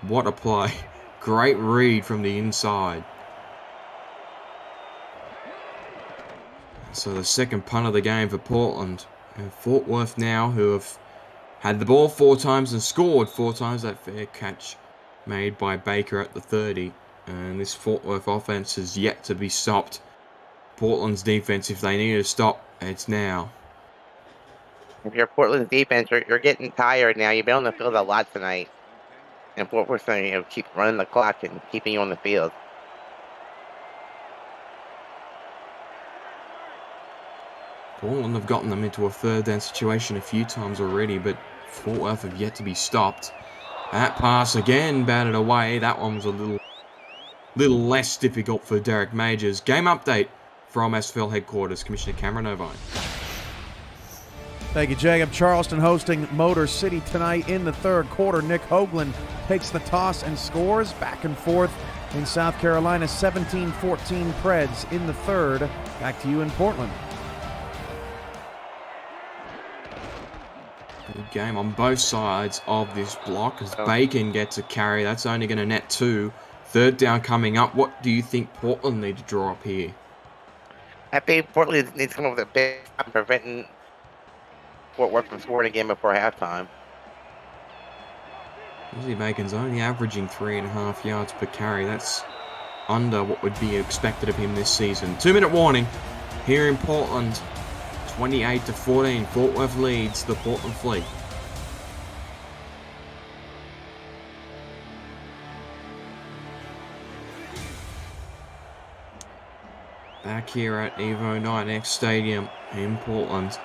What a play. Great read from the inside. So the second punt of the game for Portland. And Fort Worth now, who have had the ball 4 times and scored 4 times. That fair catch made by Baker at the 30. And this Fort Worth offense has yet to be stopped. Portland's defense, if they need to stop, it's now.
If you're Portland's defense, you're getting tired now. You've been on the field a lot tonight. And Fort Worth's going to keep running the clock and keeping you on the field.
Portland have gotten them into a 3rd down situation a few times already, but Fort Worth have yet to be stopped. That pass again batted away. That one was a little less difficult for Derek Majors. Game update from SFL headquarters, Commissioner Cameron Irvine.
Thank you, Jacob. Charleston hosting Motor City tonight in the 3rd quarter. Nick Hoagland takes the toss and scores. Back and forth in South Carolina, 17-14 Preds in the 3rd. Back to you in Portland.
Good game on both sides of this block as Bacon gets a carry. That's only going to net 2. 3rd down coming up. What do you think Portland need to draw up here?
I think Portland needs to come up with a big time preventing Fort Worth from scoring again before halftime.
Usually Bacon's only averaging 3.5 yards per carry. That's under what would be expected of him this season. 2-minute warning here in Portland. 28-14. Fort Worth leads the Portland Fleet. Back here at Evo 9X Stadium in Portland.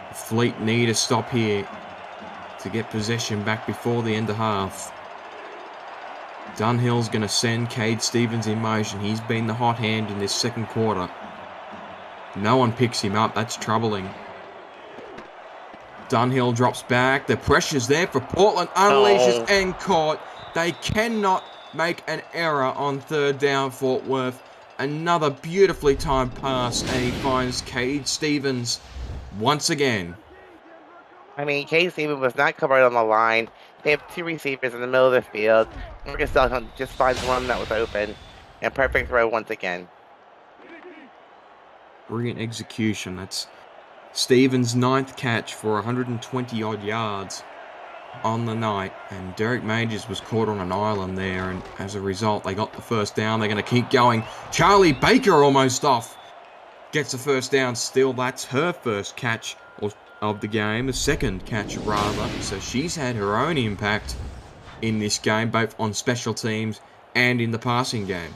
The Fleet need a stop here to get possession back before the end of half. Dunhill's going to send Cade Stevens in motion. He's been the hot hand in this 2nd quarter. No one picks him up. That's troubling. Dunhill drops back. The pressure's there for Portland. Unleashes and caught They cannot make an error on third down, Fort Worth. Another beautifully timed pass, and he finds Cade Stevens once again.
I mean, Cade Stevens was not covered on the line. They have two receivers in the middle of the field. Marcus Dunhill just finds one that was open. And perfect throw once again.
Brilliant execution. That's Stevens' 9th catch for 120-odd yards on the night. And Derek Majors was caught on an island there, and as a result, they got the first down. They're going to keep going. Charlie Baker almost off. Gets the first down still. That's her first catch of the game, the second catch rather. So she's had her own impact in this game, both on special teams and in the passing game.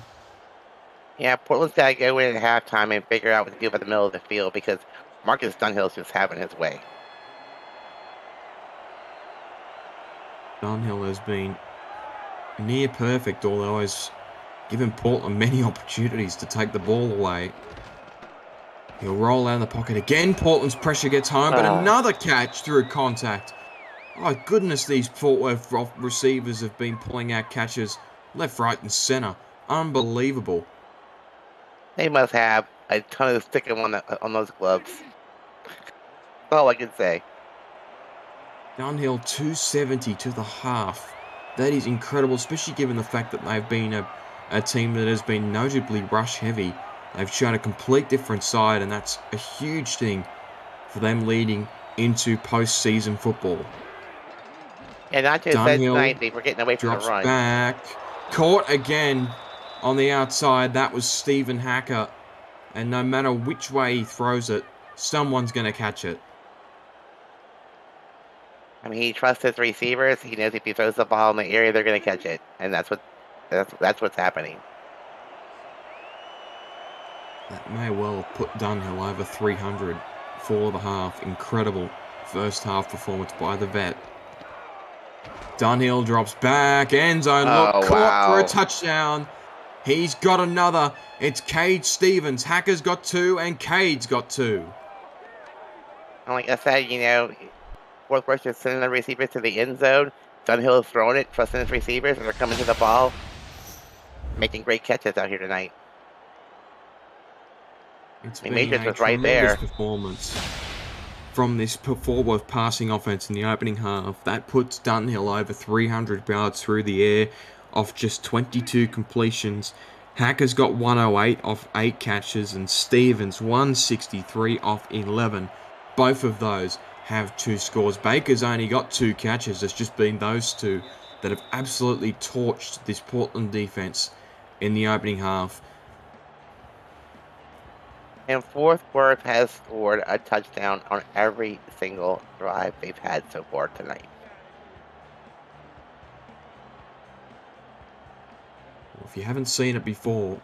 Yeah, Portland's got to go in at halftime and figure out what to do about the middle of the field because Marcus Dunhill's just having his way.
Dunhill has been near perfect, although has given Portland many opportunities to take the ball away. He'll roll out of the pocket again. Portland's pressure gets home, but another catch through contact. Oh, goodness, these Fort Worth receivers have been pulling out catches left, right, and center. Unbelievable.
They must have a ton of sticking on those gloves. That's all I can say.
Dunhill 270 to the half. That is incredible, especially given the fact that they've been a team that has been notably rush heavy. They've shown a complete different side, and that's a huge thing for them leading into postseason football.
And not just that tonight, they were getting away from the run.
Drops back. Caught again on the outside. That was Stephen Hacker. And no matter which way he throws it, someone's going to catch it.
I mean, he trusts his receivers. He knows if he throws the ball in the area, they're going to catch it. And that's what's happening.
That may well have put Dunhill over 300 for the half. Incredible first half performance by the vet. Dunhill drops back, end zone, caught for a touchdown. He's got another. It's Cade Stevens. Hacker's got 2, and Cade's got 2.
And like I said, Fort Worth is sending the receivers to the end zone. Dunhill is throwing it, trusting his receivers, and they're coming to the ball. Making great catches out here tonight.
It's been a tremendous performance from this Fort Worth passing offense in the opening half. That puts Dunhill over 300 yards through the air off just 22 completions. Hacker's got 108 off 8 catches, and Stevens 163 off 11. Both of those have 2 scores. Baker's only got 2 catches. It's just been those 2 that have absolutely torched this Portland defense in the opening half.
And Fort Worth has scored a touchdown on every single drive they've had so far tonight.
Well, if you haven't seen it before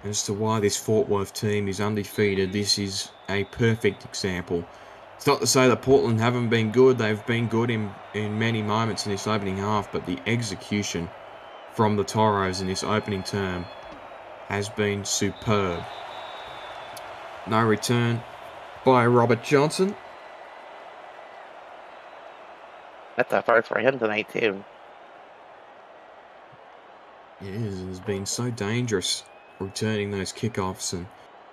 as to why this Fort Worth team is undefeated, this is a perfect example. It's not to say that Portland haven't been good. They've been good in many moments in this opening half, but the execution from the Toros in this opening term has been superb. No return by Robert Johnson.
That's a first for him tonight, too.
It is. It has been so dangerous returning those kickoffs and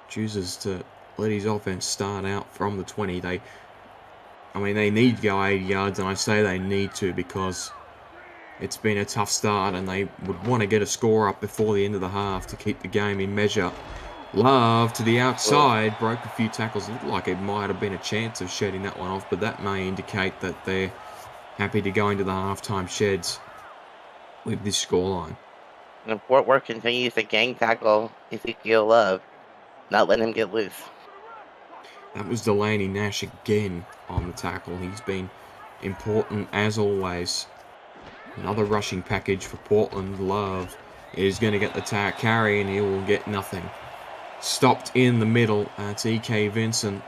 chooses to let his offense start out from the 20. They need to go 80 yards, and I say they need to because it's been a tough start and they would want to get a score up before the end of the half to keep the game in measure. Love to the outside, broke a few tackles. It looked like it might have been a chance of shedding that one off, but that may indicate that they're happy to go into the halftime sheds with this scoreline.
And Fort Worth continues to gang tackle Ezekiel Love, not letting him get loose.
That was Delaney Nash again on the tackle. He's been important as always. Another rushing package for Portland. Love is going to get the carry and he will get nothing. Stopped in the middle. It's E.K. Vincent.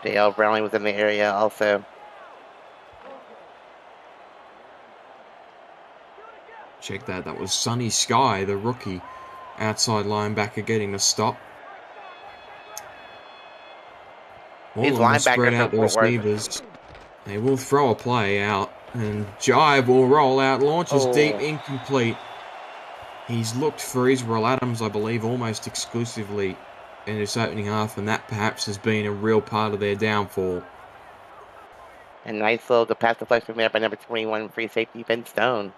Dale Brownlee was in the area also.
Check that. That was Sonny Sky, the rookie outside linebacker, getting the stop. All
These
of them
linebackers
spread out the
Fort Worth.
receivers. They will throw a play out And Jive will roll out, launches deep,
Oh,
incomplete. He's looked for Israel Adams, I believe, almost exclusively in this opening half, and that perhaps has been a real part of their downfall.
and nice little pass deflection made by number 21 free safety Ben Stone.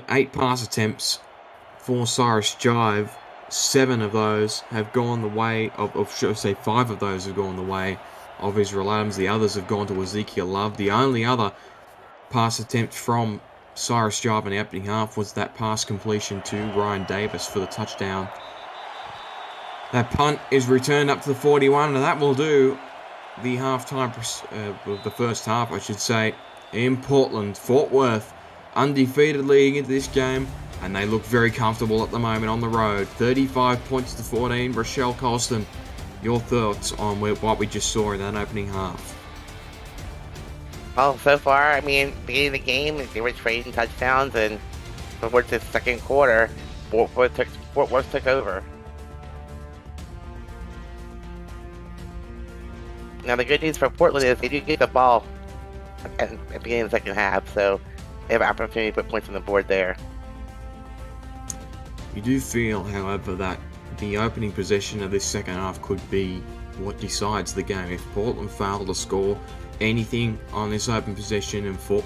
8 pass attempts for Cyrus Jive. 7 of those have gone the way of should I say 5 of those have gone the way of Israel Adams. The others have gone to Ezekiel Love. The only other pass attempt from Cyrus Jive in the opening half was that pass completion to Ryan Davis for the touchdown. That punt is returned up to the 41, and that will do the the first half, I should say, in Portland. Fort Worth undefeated leading into this game, and they look very comfortable at the moment on the road. 35 points to 14. Rochelle Colston, your thoughts on what we just saw in that opening half?
Well, so far, I mean, beginning of the game, they were trading touchdowns, and towards the second quarter, Fort Worth took over. Now, the good news for Portland is they do get the ball at the beginning of the second half, so they have an opportunity to put points on the board there.
You do feel, however, that the opening possession of this second half could be what decides the game. If Portland fail to score anything on this open possession, and Fort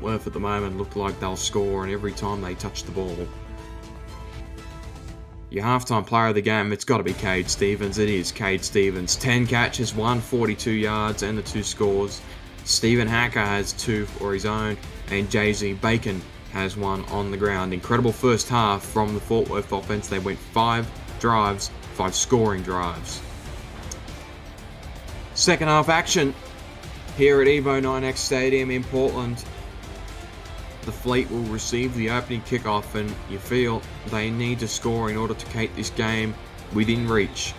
Worth at the moment look like they'll score, and every time they touch the ball. Your halftime player of the game, it's got to be Cade Stevens. It is Cade Stevens. 10 catches, 142 yards, and the 2 scores. Stephen Hacker has 2 for his own, and Jay-Z Bacon has 1 on the ground. Incredible first half from the Fort Worth offense. They went 5 drives, 5 scoring drives. Second half action here at Evo 9X Stadium in Portland. The Fleet will receive the opening kickoff, and you feel they need to score in order to keep this game within reach.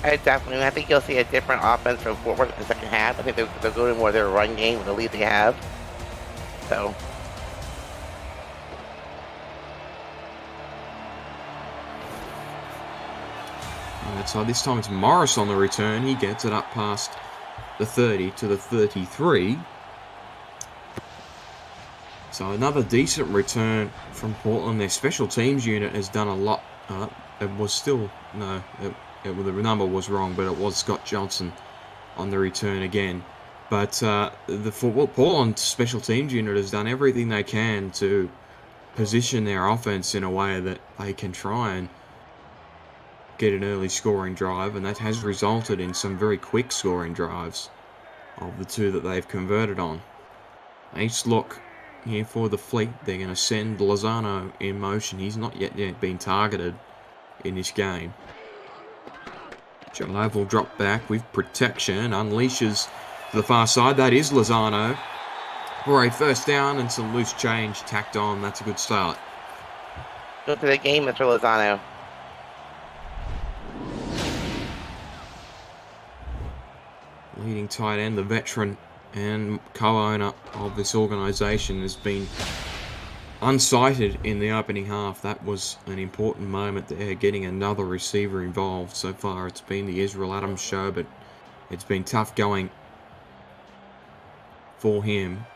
Definitely. I think you'll see a different offense from Fort Worth in the second half. I think they're going more their run game with the lead they have. So.
Alright, so this time it's Morris on the return. He gets it up past the 30 to the 33. So another decent return from Portland. Their special teams unit has done a lot. It was still, no, the number was wrong, but it was Scott Johnson on the return again. But the Portland special teams unit has done everything they can to position their offense in a way that they can try and get an early scoring drive, and that has resulted in some very quick scoring drives of the 2 that they've converted on. Ace look here for the Fleet. They're going to send Lozano in motion. He's not yet been targeted in this game. Jive will drop back with protection, unleashes to the far side. That is Lozano for a first down, and some loose change tacked on. That's a good start.
Go to the game, Mr. Lozano.
Leading tight end, the veteran and co-owner of this organisation, has been unsighted in the opening half. That was an important moment there, getting another receiver involved. So far it's been the Israel Adams show, but it's been tough going for him.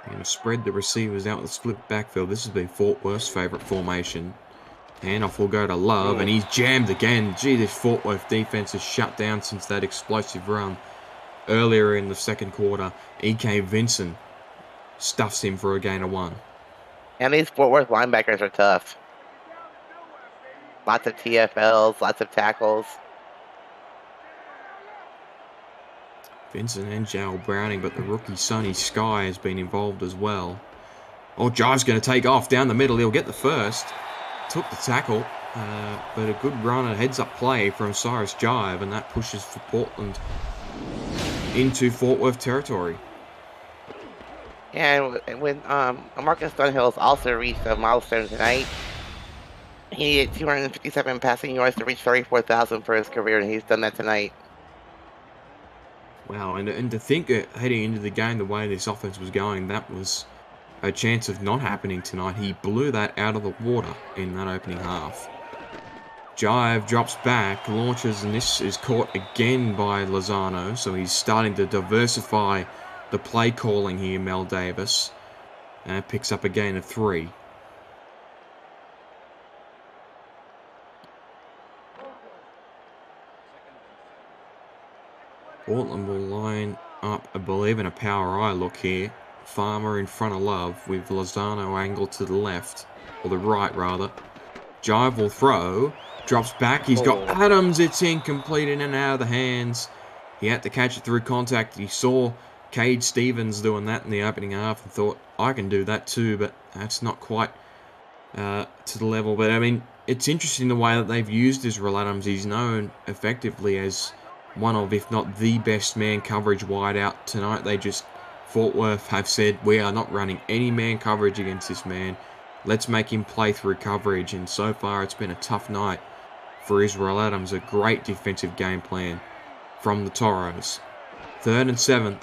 They're going to spread the receivers out the split backfield. This has been Fort Worth's favourite formation. Handoff will go to Love, and he's jammed again. Gee, this Fort Worth defense is shut down since that explosive run earlier in the second quarter. E.K. Vinson stuffs him for a gain of 1.
And these Fort Worth linebackers are tough. Lots of TFLs, lots of tackles.
Vinson and Jal Browning, but the rookie Sonny Sky has been involved as well. Oh, Jive's going to take off down the middle. He'll get the first. Took the tackle, but a good run and heads-up play from Cyrus Jive, and that pushes for Portland into Fort Worth territory.
And when Marcus Dunhill's also reached a milestone tonight, he needed 257 passing yards to reach 34,000 for his career, and he's done that tonight.
Wow, and to think heading into the game the way this offense was going, that was a chance of not happening tonight. He blew that out of the water in that opening half. Jive drops back, launches, and this is caught again by Lozano. So he's starting to diversify the play calling here, Mel Davis. And picks up a gain of 3. Portland will line up, I believe, in a power eye look here. Farmer in front of Love with Lozano angled to the left, or the right rather. Jive will throw, drops back, he's got Adams, it's incomplete, in and out of the hands. He had to catch it through contact. He saw Cade Stevens doing that in the opening half and thought, I can do that too, but that's not quite to the level. But I mean, it's interesting the way that they've used Israel Adams. He's known effectively as one of, if not the best man coverage wideout tonight. They just, Fort Worth have said, we are not running any man coverage against this man. Let's make him play through coverage. And so far, it's been a tough night for Israel Adams. A great defensive game plan from the Toros. 3rd and 7.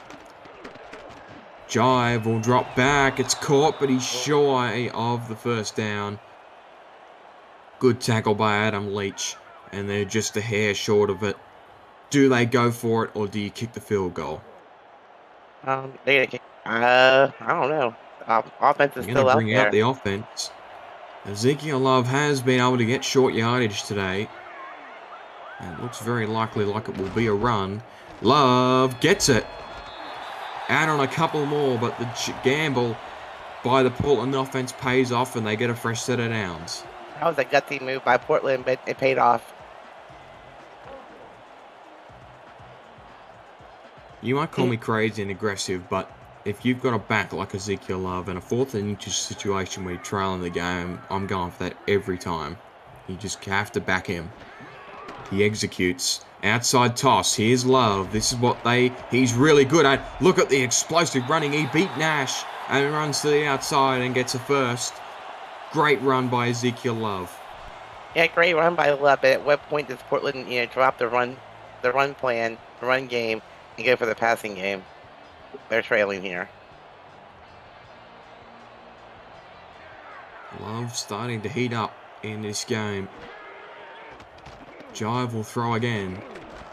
Jive will drop back. It's caught, but he's shy of the first down. Good tackle by Adam Leach. And they're just a hair short of it. Do they go for it, or do you kick the field goal?
I don't know. Offense is still out there.
Bring out the offense. Ezekiel Love has been able to get short yardage today. And it looks very likely like it will be a run. Love gets it. Out on a couple more, but the gamble by the Portland offense pays off and they get a fresh set of downs.
That was a gutsy move by Portland, but it paid off.
You might call me crazy and aggressive, but if you've got a back like Ezekiel Love and a 4th and inches situation where you're trailing the game, I'm going for that every time. You just have to back him. He executes. Outside toss. Here's Love. This is what he's really good at. Look at the explosive running. He beat Nash and runs to the outside and gets a first. Great run by Ezekiel Love.
Yeah, great run by Love. But at what point does Portland, drop the run plan, the run game, and go for the passing game? They're trailing here.
Love starting to heat up in this game. Jive will throw again.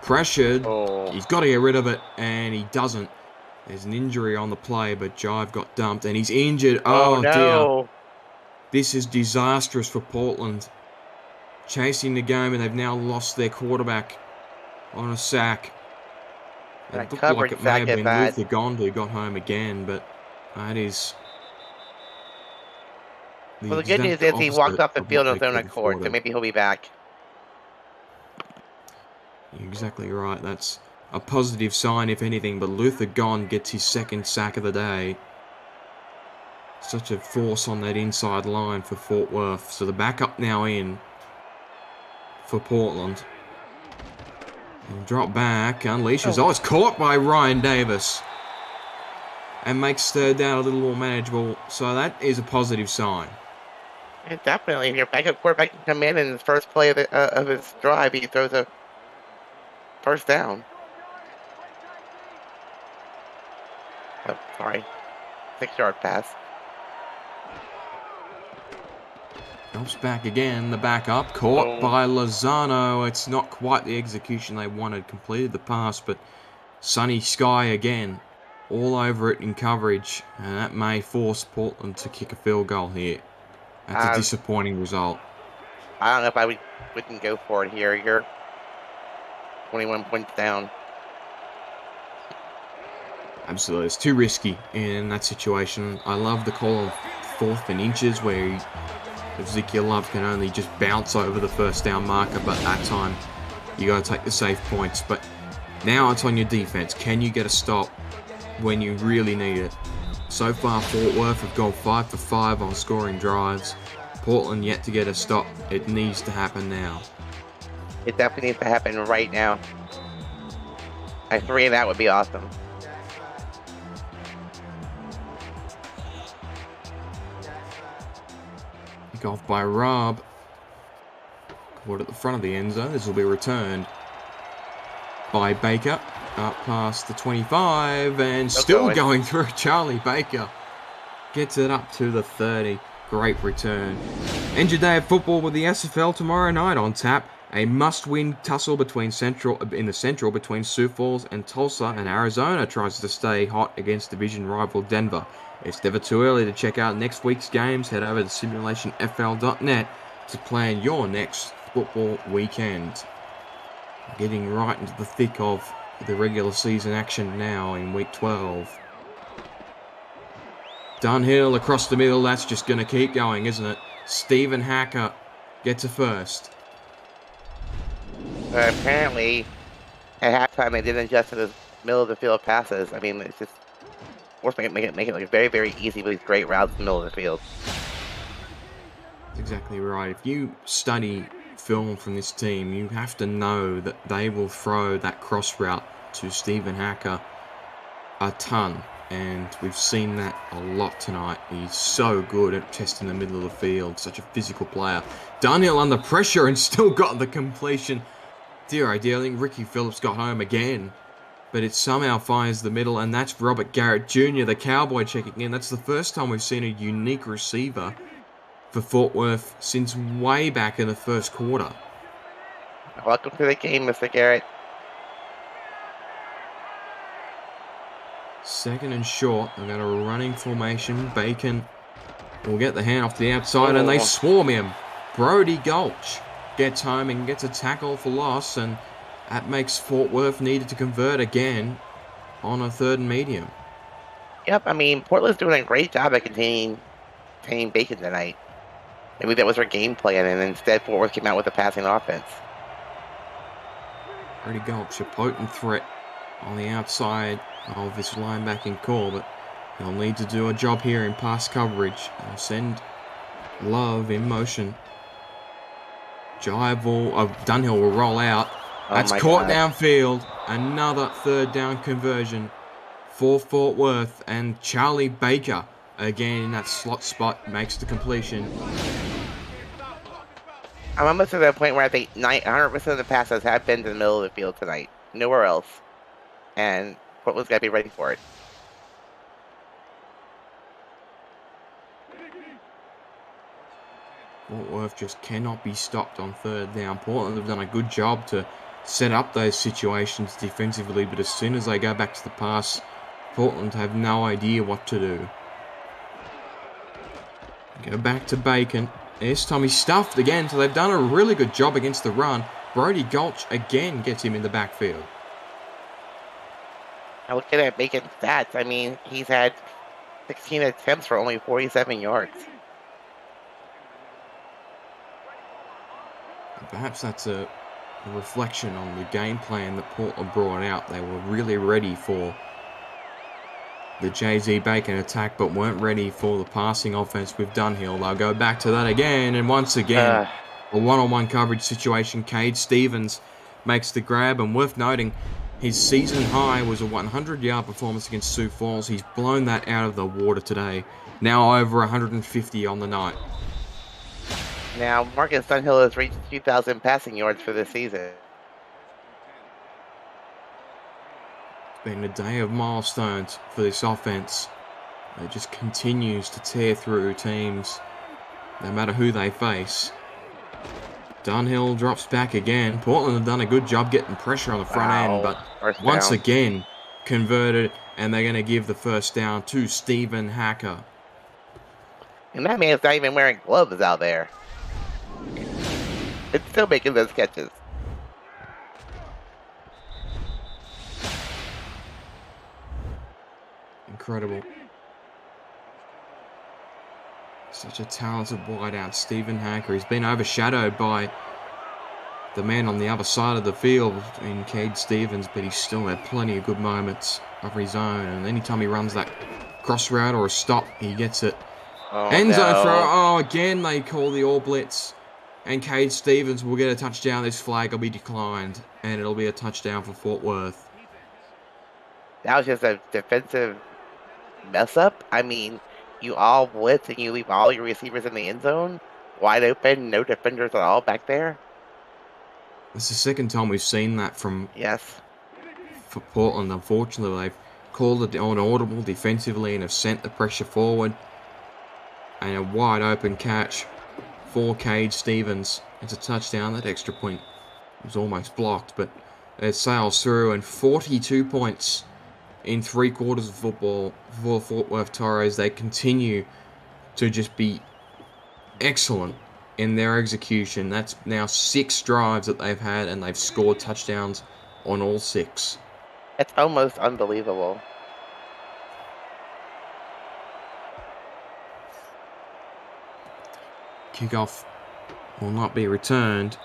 Pressured. He's got to get rid of it, and he doesn't. There's an injury on the play, but Jive got dumped, and he's injured. Oh no. Dear. This is disastrous for Portland. Chasing the game, and they've now lost their quarterback on a sack. It looked like it may have been Luther Gond who got home again, but that is...
Well, the good news is he walked off the field on his own accord, so maybe he'll be back.
You're exactly right. That's a positive sign, if anything, but Luther Gond gets his 2nd sack of the day. Such a force on that inside line for Fort Worth. So the backup now in for Portland. And drop back, unleashes. Oh, it's caught by Ryan Davis. And makes 3rd down a little more manageable. So that is a positive sign.
And definitely, if your backup quarterback can come in the first play of his drive, he throws a first down. Oh, sorry. 6-yard pass.
Drops back again, the backup, caught by Lozano. It's not quite the execution they wanted. Completed the pass, but sunny sky again. All over it in coverage. And that may force Portland to kick a field goal here. That's a disappointing result.
I don't know if I wouldn't go for it here. You're 21 points down.
Absolutely. It's too risky in that situation. I love the call of 4th and inches where Ezekiel Love can only just bounce over the first down marker, but that time you got to take the safe points. But now it's on your defense. Can you get a stop when you really need it? So far, Fort Worth have gone 5 for 5 on scoring drives. Portland yet to get a stop. It needs to happen now.
It definitely needs to happen right now. A 3 and that would be awesome.
Off by Rob. Caught at the front of the end zone. This will be returned by Baker. Up past the 25 and still going through. Charlie Baker gets it up to the 30. Great return. End your day of football with the SFL tomorrow night on tap. A must-win tussle between in the Central between Sioux Falls and Tulsa, and Arizona tries to stay hot against division rival Denver. It's never too early to check out next week's games. Head over to simulationfl.net to plan your next football weekend. Getting right into the thick of the regular season action now in week 12. Dunhill across the middle, that's just going to keep going, isn't it? Stephen Hacker gets a first.
Apparently, at halftime, they didn't adjust to the middle of the field passes. I mean, it's just force make it like very, very easy with these great routes in the middle of the field.
That's exactly right. If you study film from this team, you have to know that they will throw that cross route to Stephen Hacker a ton. And we've seen that a lot tonight. He's so good at testing the middle of the field. Such a physical player. Dunhill under pressure and still got the completion. Dear idea, I think Ricky Phillips got home again. But it somehow finds the middle, and that's Robert Garrett Jr., the Cowboy, checking in. That's the first time we've seen a unique receiver for Fort Worth since way back in the first quarter.
Welcome to the game, Mr. Garrett.
Second and short. They've got a running formation. Bacon will get the hand off to the outside, and they swarm him. Brody Gulch gets home and gets a tackle for loss, and that makes Fort Worth needed to convert again on a 3rd and medium.
Yep, I mean, Portland's doing a great job at containing Bacon tonight. Maybe that was their game plan, and instead Fort Worth came out with a passing offense.
Brody Gulch, a potent threat on the outside of this linebacking core, but he'll need to do a job here in pass coverage. They'll send Love in motion. Dunhill will roll out. That's caught downfield. Another 3rd down conversion for Fort Worth, and Charlie Baker again in that slot spot makes the completion.
I'm almost to that point where I think 100% of the passes have been to the middle of the field tonight. Nowhere else. And Portland's got to be ready for it.
Fort Worth just cannot be stopped on 3rd down. Portland have done a good job to set up those situations defensively, but as soon as they go back to the pass, Portland have no idea what to do. Go back to Bacon. This time he's stuffed again, so they've done a really good job against the run. Brody Gulch again gets him in the backfield.
Now look at that Bacon stats. I mean, he's had 16 attempts for only 47 yards.
Perhaps that's a reflection on the game plan that Portland brought out. They were really ready for the Jay-Z Bacon attack, but weren't ready for the passing offense with Dunhill. They'll go back to that again, and once again, a one-on-one coverage situation. Cade Stevens makes the grab, and worth noting, his season high was a 100-yard performance against Sioux Falls. He's blown that out of the water today. Now over 150 on the night.
Now, Marcus Dunhill has reached 2,000 passing yards for this season.
It's been a day of milestones for this offense. It just continues to tear through teams, no matter who they face. Dunhill drops back again. Portland have done a good job getting pressure on the front end, but once again converted, and they're going to give the first down to Stephen Hacker.
And that man's not even wearing gloves out there. It's still making those catches.
Incredible. Such a talented wideout, Stephen Hacker. He's been overshadowed by the man on the other side of the field in Cade Stevens, but he's still had plenty of good moments of his own. And anytime he runs that cross route or a stop, he gets it. End zone throw. Oh, again they call the all blitz. And Cade Stevens will get a touchdown. This flag will be declined, and it'll be a touchdown for Fort Worth.
That was just a defensive mess up. I mean, you all blitz and you leave all your receivers in the end zone, wide open, no defenders at all back there.
It's the second time we've seen that from for Portland. Unfortunately, they've called it on audible defensively and have sent the pressure forward. And a wide open catch for Cade Stevens. It's a touchdown, that extra point was almost blocked, but it sails through, and 42 points in 3 quarters of football for Fort Worth Torres. They continue to just be excellent in their execution. That's now 6 drives that they've had, and they've scored touchdowns on all 6.
It's almost unbelievable.
Kickoff will not be returned.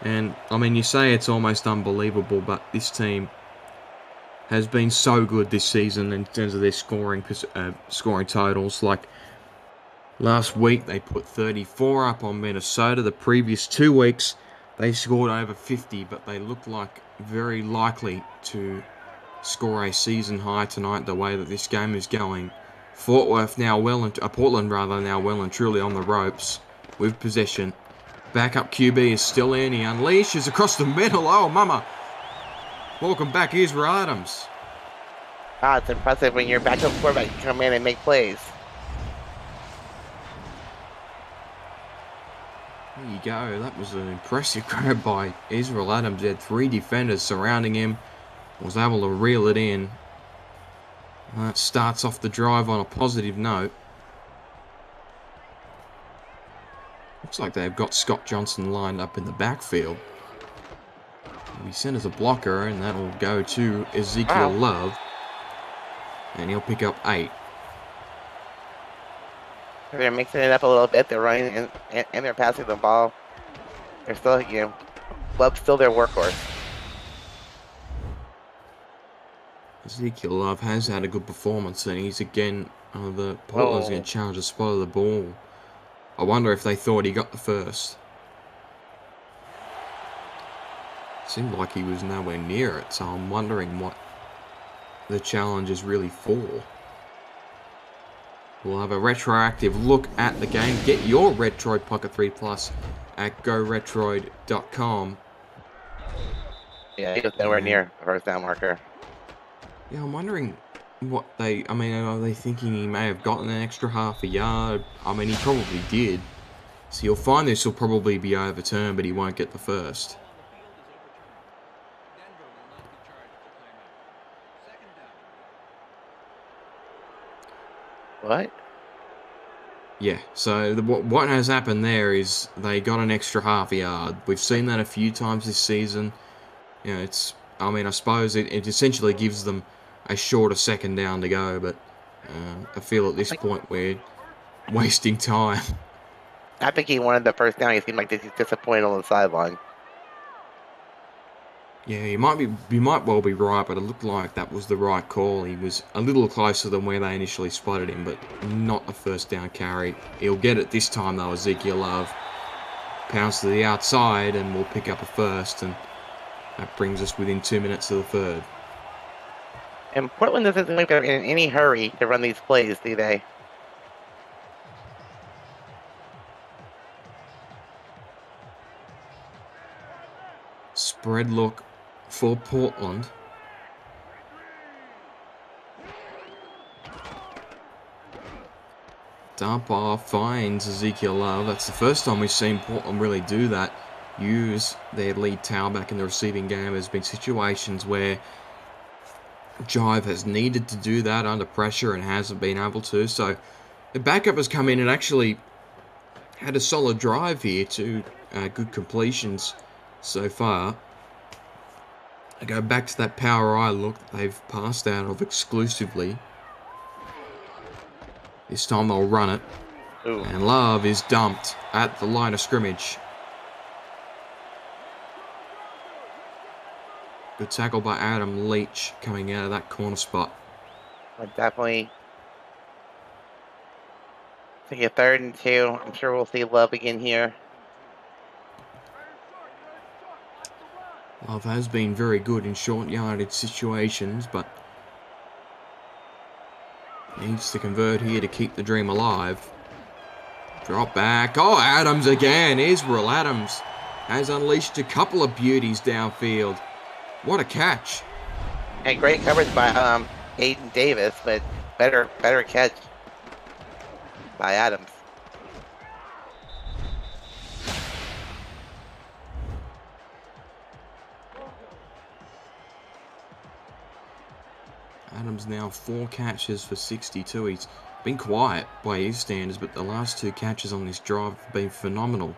And, I mean, you say it's almost unbelievable, but this team has been so good this season in terms of their scoring totals. Like, last week, they put 34 up on Minnesota. The previous 2 weeks, they scored over 50, but they look like very likely to score a season high tonight the way that this game is going. Portland now well and truly on the ropes with possession. Backup QB is still in. He unleashes across the middle. Oh, mama. Welcome back, Israel Adams.
It's impressive when your backup quarterback can come in and make plays.
There you go. That was an impressive grab by Israel Adams. He had 3 defenders surrounding him. Was able to reel it in. That starts off the drive on a positive note. Looks like they've got Scott Johnson lined up in the backfield. He sent as a blocker, and that'll go to Ezekiel Love. And he'll pick up 8.
They're mixing it up a little bit. They're running and they're passing the ball. They're still, Love's still their workhorse.
Ezekiel Love has had a good performance, and he's again, the Portland's going to challenge the spot of the ball. I wonder if they thought he got the first. Seemed like he was nowhere near it, so I'm wondering what the challenge is really for. We'll have a retroactive look at the game. Get your Retroid Pocket 3 Plus at goretroid.com.
Yeah, he was nowhere near the first down marker.
Yeah, I'm wondering what are they thinking he may have gotten an extra half a yard? I mean, he probably did. So you'll find this will probably be overturned, but he won't get the first.
What?
Yeah, so what has happened there is they got an extra half a yard. We've seen that a few times this season. I suppose it essentially gives them a shorter second down to go, but I feel at this point we're wasting time.
I think he wanted the first down. He seemed like he's disappointed on the sideline.
Yeah, you might well be right, but it looked like that was the right call. He was a little closer than where they initially spotted him, but not a first down carry. He'll get it this time though. Ezekiel Love pounds to the outside and will pick up a first, and that brings us within 2 minutes of the third.
And Portland doesn't seem like they're in any hurry to run these plays, do they?
Spread look for Portland. Dump off finds Ezekiel Love. That's the first time we've seen Portland really do that. Use their lead tailback in the receiving game. There's been situations where Jive has needed to do that under pressure and hasn't been able to. So the backup has come in and actually had a solid drive here. 2 good completions so far. I go back to that power eye look they've passed out of exclusively. This time they'll run it.
Ooh.
And Love is dumped at the line of scrimmage. Good tackle by Adam Leach coming out of that corner spot.
Definitely. Take a 3rd and 2. I'm sure we'll see Love again here.
Love has been very good in short yardage situations, but needs to convert here to keep the dream alive. Drop back. Oh, Adams again. Israel Adams has unleashed a couple of beauties downfield. What a catch.
And great coverage by Aiden Davis, but better catch by Adams.
Adams now 4 catches for 62. He's been quiet by his standards, but the last 2 catches on this drive have been phenomenal.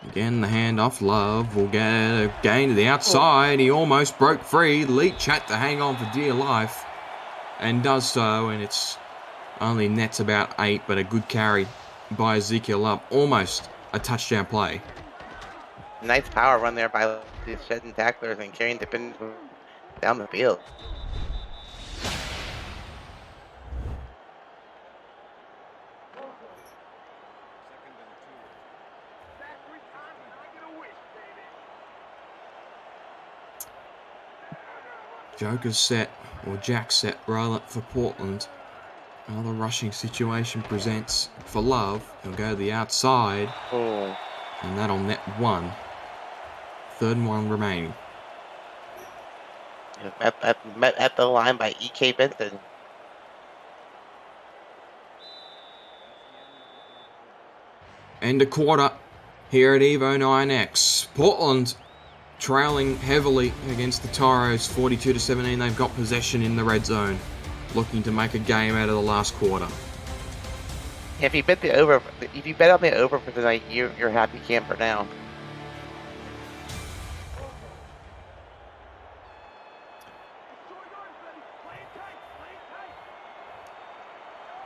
Again, the handoff. Love will get a gain to the outside. He almost broke free. Leach had to hang on for dear life and does so, and it's only nets about 8, but a good carry by Ezekiel Love. Almost a touchdown play.
Nice power run there by these shedding tacklers and carrying the pin down the field.
Joker's set, or Jack set rather, for Portland. Another rushing situation presents for Love. He'll go to the outside.
Oh.
And that'll net 1. 3rd and 1 remaining.
Met at the line by E.K. Benson.
End of quarter here at Evo 9X. Portland trailing heavily against the Toros, 42-17. They've got possession in the red zone, looking to make a game out of the last quarter.
If you bet on the over for tonight, you're a happy camper now.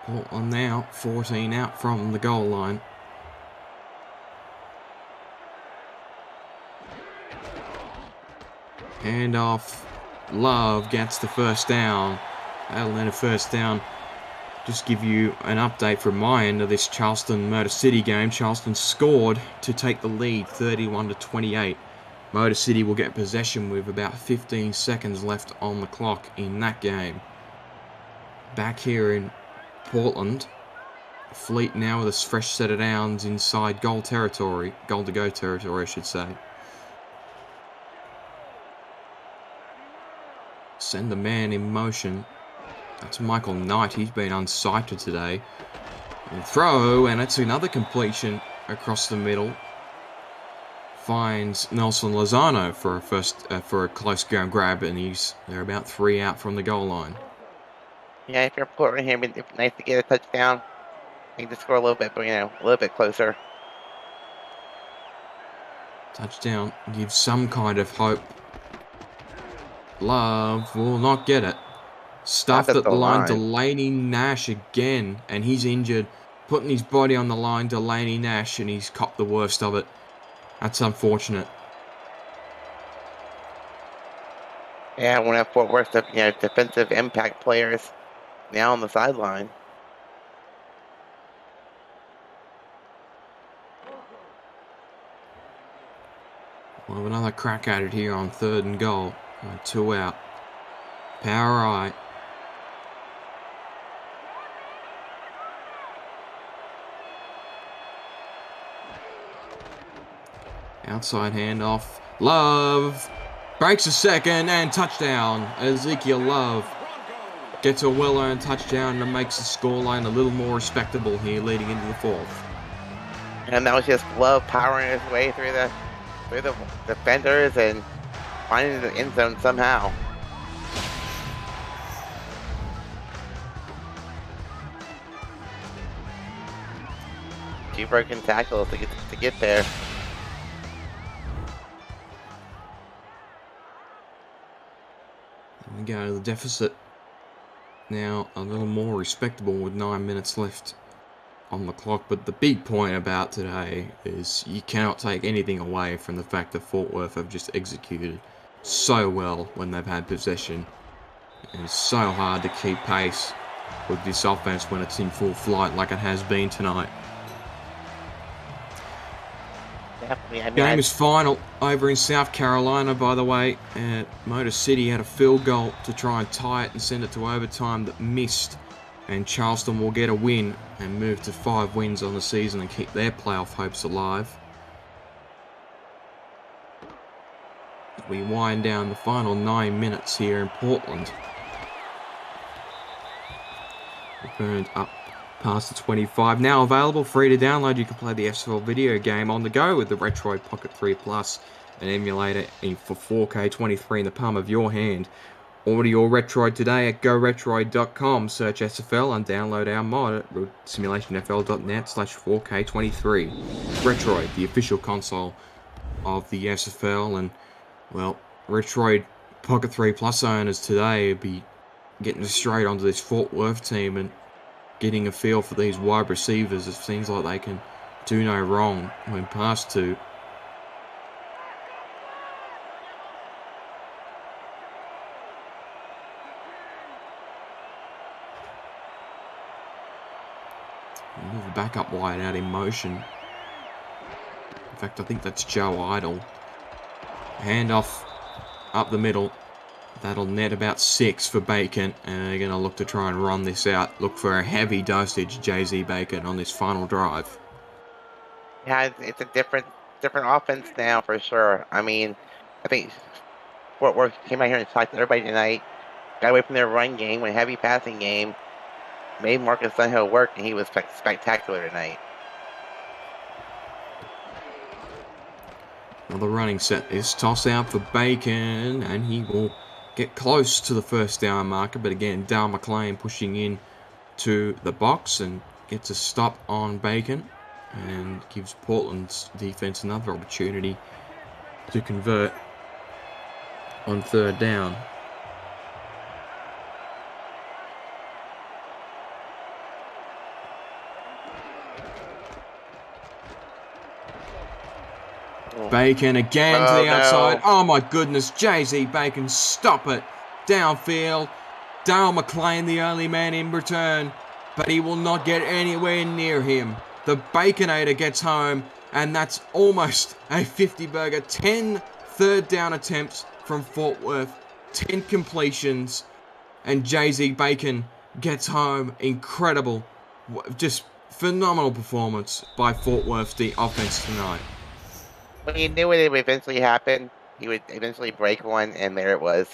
Portland now 14 out from the goal line. Handoff. Love gets the first down. That'll net a first down. Just give you an update from my end of this Charleston Motor City game. Charleston scored to take the lead 31-28. Motor City will get possession with about 15 seconds left on the clock in that game. Back here in Portland, Fleet now with a fresh set of downs inside goal territory. Goal to go territory, I should say. Send the man in motion. That's Michael Knight. He's been unsighted today. And throw, and it's another completion across the middle. Finds Nelson Lozano for a close ground grab, and they're about 3 out from the goal line.
Yeah, if you're Portland here, it'd be nice to get a touchdown. Need to score a little bit, but a little bit closer.
Touchdown gives some kind of hope. Love will not get it. Stuffed at the line. Delaney Nash again, and he's injured. Putting his body on the line, Delaney Nash, and he's copped the worst of it. That's unfortunate.
Yeah, one of Fort Worth's defensive impact players now on the sideline.
We'll have another crack at it here on 3rd and goal. 2 out. Power eye. Outside handoff. Love breaks a second and touchdown. Ezekiel Love gets a well-earned touchdown and makes the scoreline a little more respectable here leading into the 4th.
And that was just Love powering his way through the defenders and finding the end zone somehow. Two broken tackles to get there.
We go to the deficit now a little more respectable with 9 minutes left on the clock. But the big point about today is you cannot take anything away from the fact that Fort Worth have just executed so well when they've had possession. And it's so hard to keep pace with this offense when it's in full flight like it has been tonight. Game is final over in South Carolina, by the way. Motor City had a field goal to try and tie it and send it to overtime that missed. And Charleston will get a win and move to 5 wins on the season and keep their playoff hopes alive. We wind down the final 9 minutes here in Portland. We burned up past the 25. Now available, free to download. You can play the SFL video game on the go with the Retroid Pocket 3 Plus. an emulator for 4K23 in the palm of your hand. Order your Retroid today at goretroid.com, search SFL and download our mod at simulationfl.net/4K23. Retroid, the official console of the SFL, and, well, Retroid Pocket 3 Plus owners today will be getting straight onto this Fort Worth team and getting a feel for these wide receivers. It seems like they can do no wrong when passed to. Move the backup wide out in motion. In fact, I think that's Joe Idle. Handoff up the middle. That'll net about 6 for Bacon, and they're going to look to try and run this out. Look for a heavy dosage, Jay-Z Bacon, on this final drive.
Yeah, it's a different offense now for sure. I mean, I think Fort Worth came out here and talked to everybody tonight. Got away from their run game, went heavy passing game. Made Marcus Dunhill work, and he was spectacular tonight.
Another running set is toss out for Bacon, and he will get close to the first down marker, but again, Dale McLean pushing in to the box and gets a stop on Bacon and gives Portland's defense another opportunity to convert on third down. Bacon again to the outside.
No.
Oh my goodness, Jay-Z Bacon, stop it. Downfield. Dale McLean, the only man in return, but he will not get anywhere near him. The Baconator gets home, and that's almost a 50-burger. 10 third down attempts from Fort Worth, 10 completions, and Jay-Z Bacon gets home. Incredible. Just phenomenal performance by Fort Worth's offense tonight.
When he knew it would eventually happen, he would eventually break one, and there it was.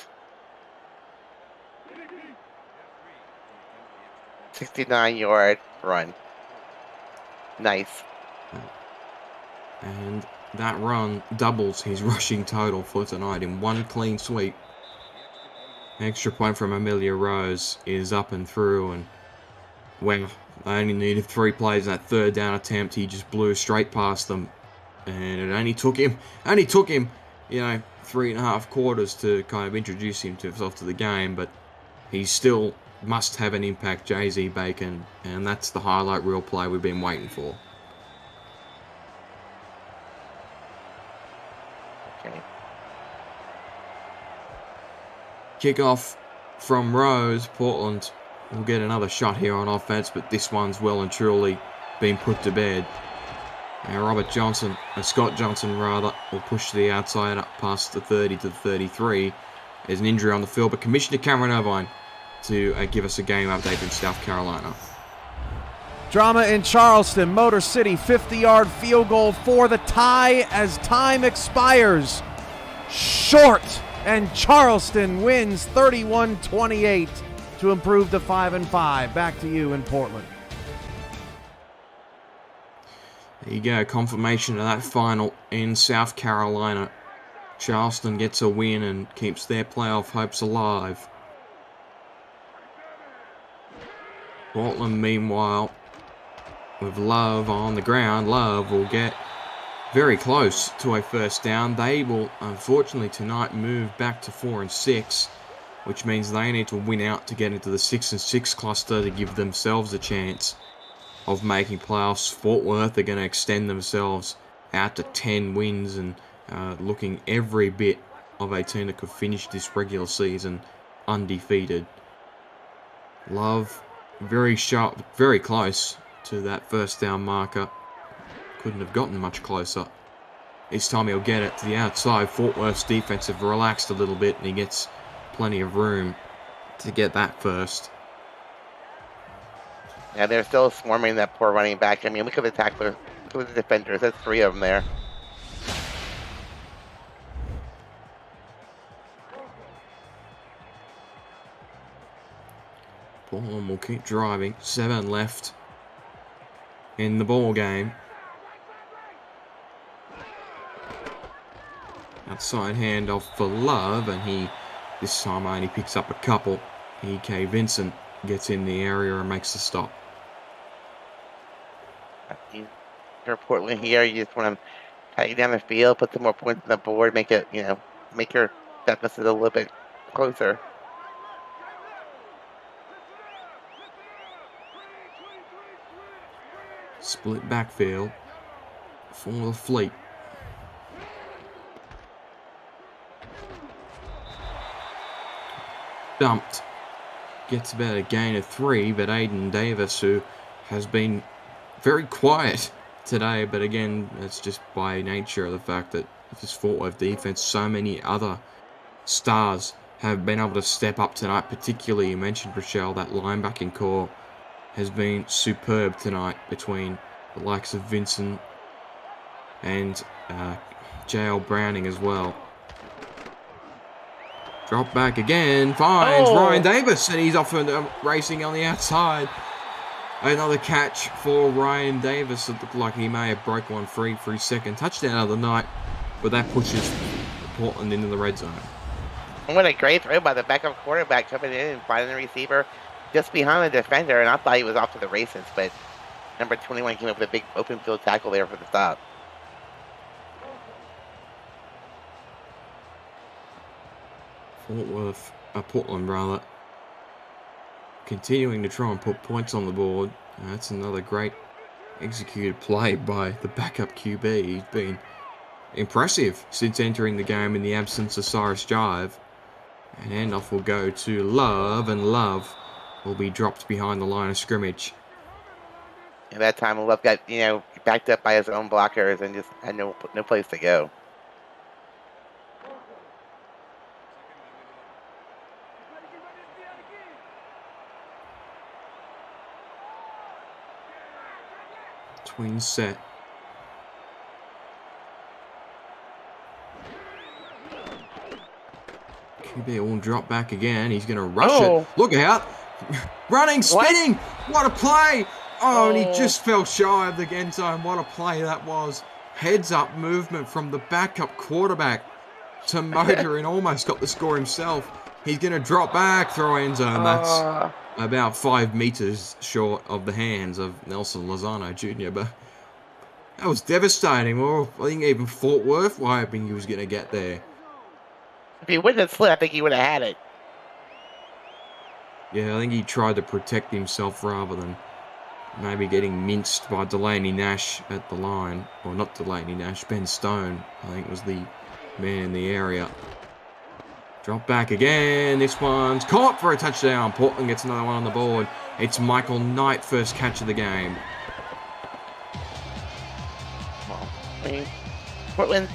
69-yard run. Nice.
And that run doubles his rushing total for tonight in one clean sweep. Extra point from Amelia Rose is up and through, and well, they only needed 3 plays in that third down attempt. He just blew straight past them. And it only took him, 3.5 quarters to kind of introduce himself to the game, but he still must have an impact, Jay-Z Bacon, and that's the highlight reel play we've been waiting for.
Okay.
Kickoff from Rose. Portland will get another shot here on offense, but this one's well and truly been put to bed. Now Scott Johnson rather, will push to the outside up past the 30 to the 33. There's an injury on the field, but Commissioner Cameron Irvine to give us a game update from South Carolina.
Drama in Charleston. Motor City 50-yard field goal for the tie as time expires. Short, and Charleston wins 31-28 to improve to 5-5. Back to you in Portland.
There you go, confirmation of that final in South Carolina. Charleston gets a win and keeps their playoff hopes alive. Portland, meanwhile, with Love on the ground. Love will get very close to a first down. They will, unfortunately, tonight move back to 4-6, which means they need to win out to get into the 6-6 cluster to give themselves a chance of making playoffs. Fort Worth are going to extend themselves out to 10 wins and looking every bit of a team that could finish this regular season undefeated. Love, very sharp, very close to that first down marker. Couldn't have gotten much closer. This time he'll get it to the outside. Fort Worth's defense have relaxed a little bit, and he gets plenty of room to get that first.
Yeah, they're still swarming that poor running back. I mean, look at the tackler, look at the defenders. There's 3 of them there.
Portland will keep driving. 7 left in the ball game. Outside handoff for Love, and he this time only picks up a couple. E.K. Vincent gets in the area and makes the stop.
For Portland here, you just want to tighten down the field, put some more points on the board, make it, make your deficit a little bit closer.
Split backfield for the Fleet. Dumped. Gets about a gain of 3, but Aiden Davis, who has been very quiet today, but again, that's just by nature of the fact that this Fort Worth defense, so many other stars have been able to step up tonight. Particularly, you mentioned, Rochelle, that linebacking core has been superb tonight between the likes of Vincent and J.L. Browning as well. Drop back again, finds Ryan Davis, and he's off racing on the outside. Another catch for Ryan Davis. It looked like he may have broke one free for his second touchdown of the night, but that pushes Portland into the red zone.
And what a great throw by the backup quarterback coming in and finding the receiver just behind the defender, and I thought he was off to the races, but number 21 came up with a big open field tackle there for the stop.
Portland rather, continuing to try and put points on the board. That's another great executed play by the backup QB. He's been impressive since entering the game in the absence of Cyrus Jive. And handoff will go to Love, and Love will be dropped behind the line of scrimmage.
And that time Love got, backed up by his own blockers and just had no place to go.
Twin set. QB will drop back again. He's going to rush it. Look out. Running, spinning. What a play. And he just fell shy of the end zone. What a play that was. Heads up movement from the backup quarterback to Motor and almost got the score himself. He's going to drop back, throw end zone. That's about 5 meters short of the hands of Nelson Lozano Jr. But that was devastating. Well, I think even Fort Worth were hoping he was going to get there.
If he wouldn't have slid, I think he would have had it.
Yeah, I think he tried to protect himself rather than maybe getting minced by Delaney Nash at the line. Or not Delaney Nash, Ben Stone, I think was the man in the area. Drop back again. This one's caught for a touchdown. Portland gets another one on the board. It's Michael Knight, first catch of the game.
Well, I mean, Portland,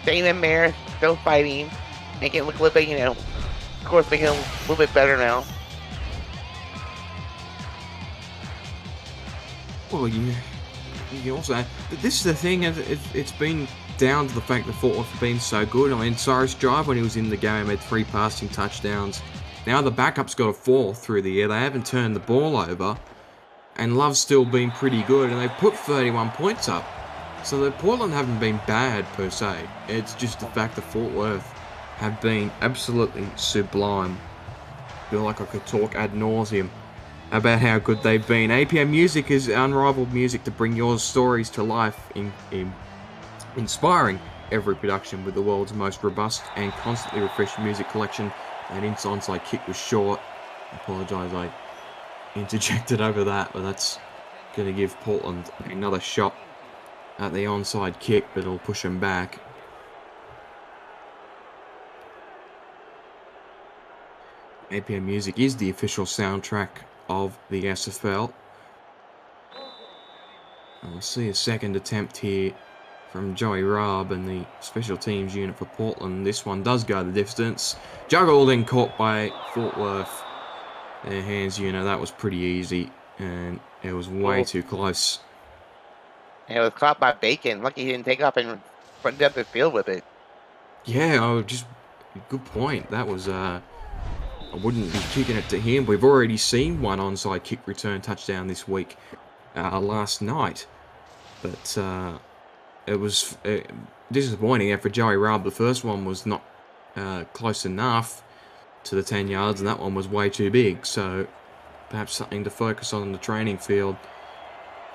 staying in there, still fighting, making it look a little bit, of course, making it a little bit better now.
Well, you also, this is the thing, it's been down to the fact that Fort Worth have been so good. I mean, Cyrus Jive, when he was in the game, had 3 passing touchdowns. Now the backup's got a 4 through the air. They haven't turned the ball over, and Love's still been pretty good, and they've put 31 points up. So the Portland haven't been bad, per se. It's just the fact that Fort Worth have been absolutely sublime. I feel like I could talk ad nauseum about how good they've been. APM Music is unrivaled music to bring your stories to life, in inspiring every production with the world's most robust and constantly refreshed music collection. That onside kick was short. I apologise I interjected over that, but that's going to give Portland another shot at the onside kick, but it'll push them back. APM Music is the official soundtrack of the SFL. And we'll see a second attempt here from Joey Raab and the special teams unit for Portland. This one does go the distance. Juggled and caught by Fort Worth. Their hands unit, that was pretty easy, and it was way too close.
And it was caught by Bacon. Lucky he didn't take off and run down the field with it.
Yeah, good point. That was, I wouldn't be kicking it to him. We've already seen one onside kick return touchdown this week, last night. But it was disappointing for Joey Rubb. The first one was not close enough to the 10 yards, and that one was way too big. So perhaps something to focus on in the training field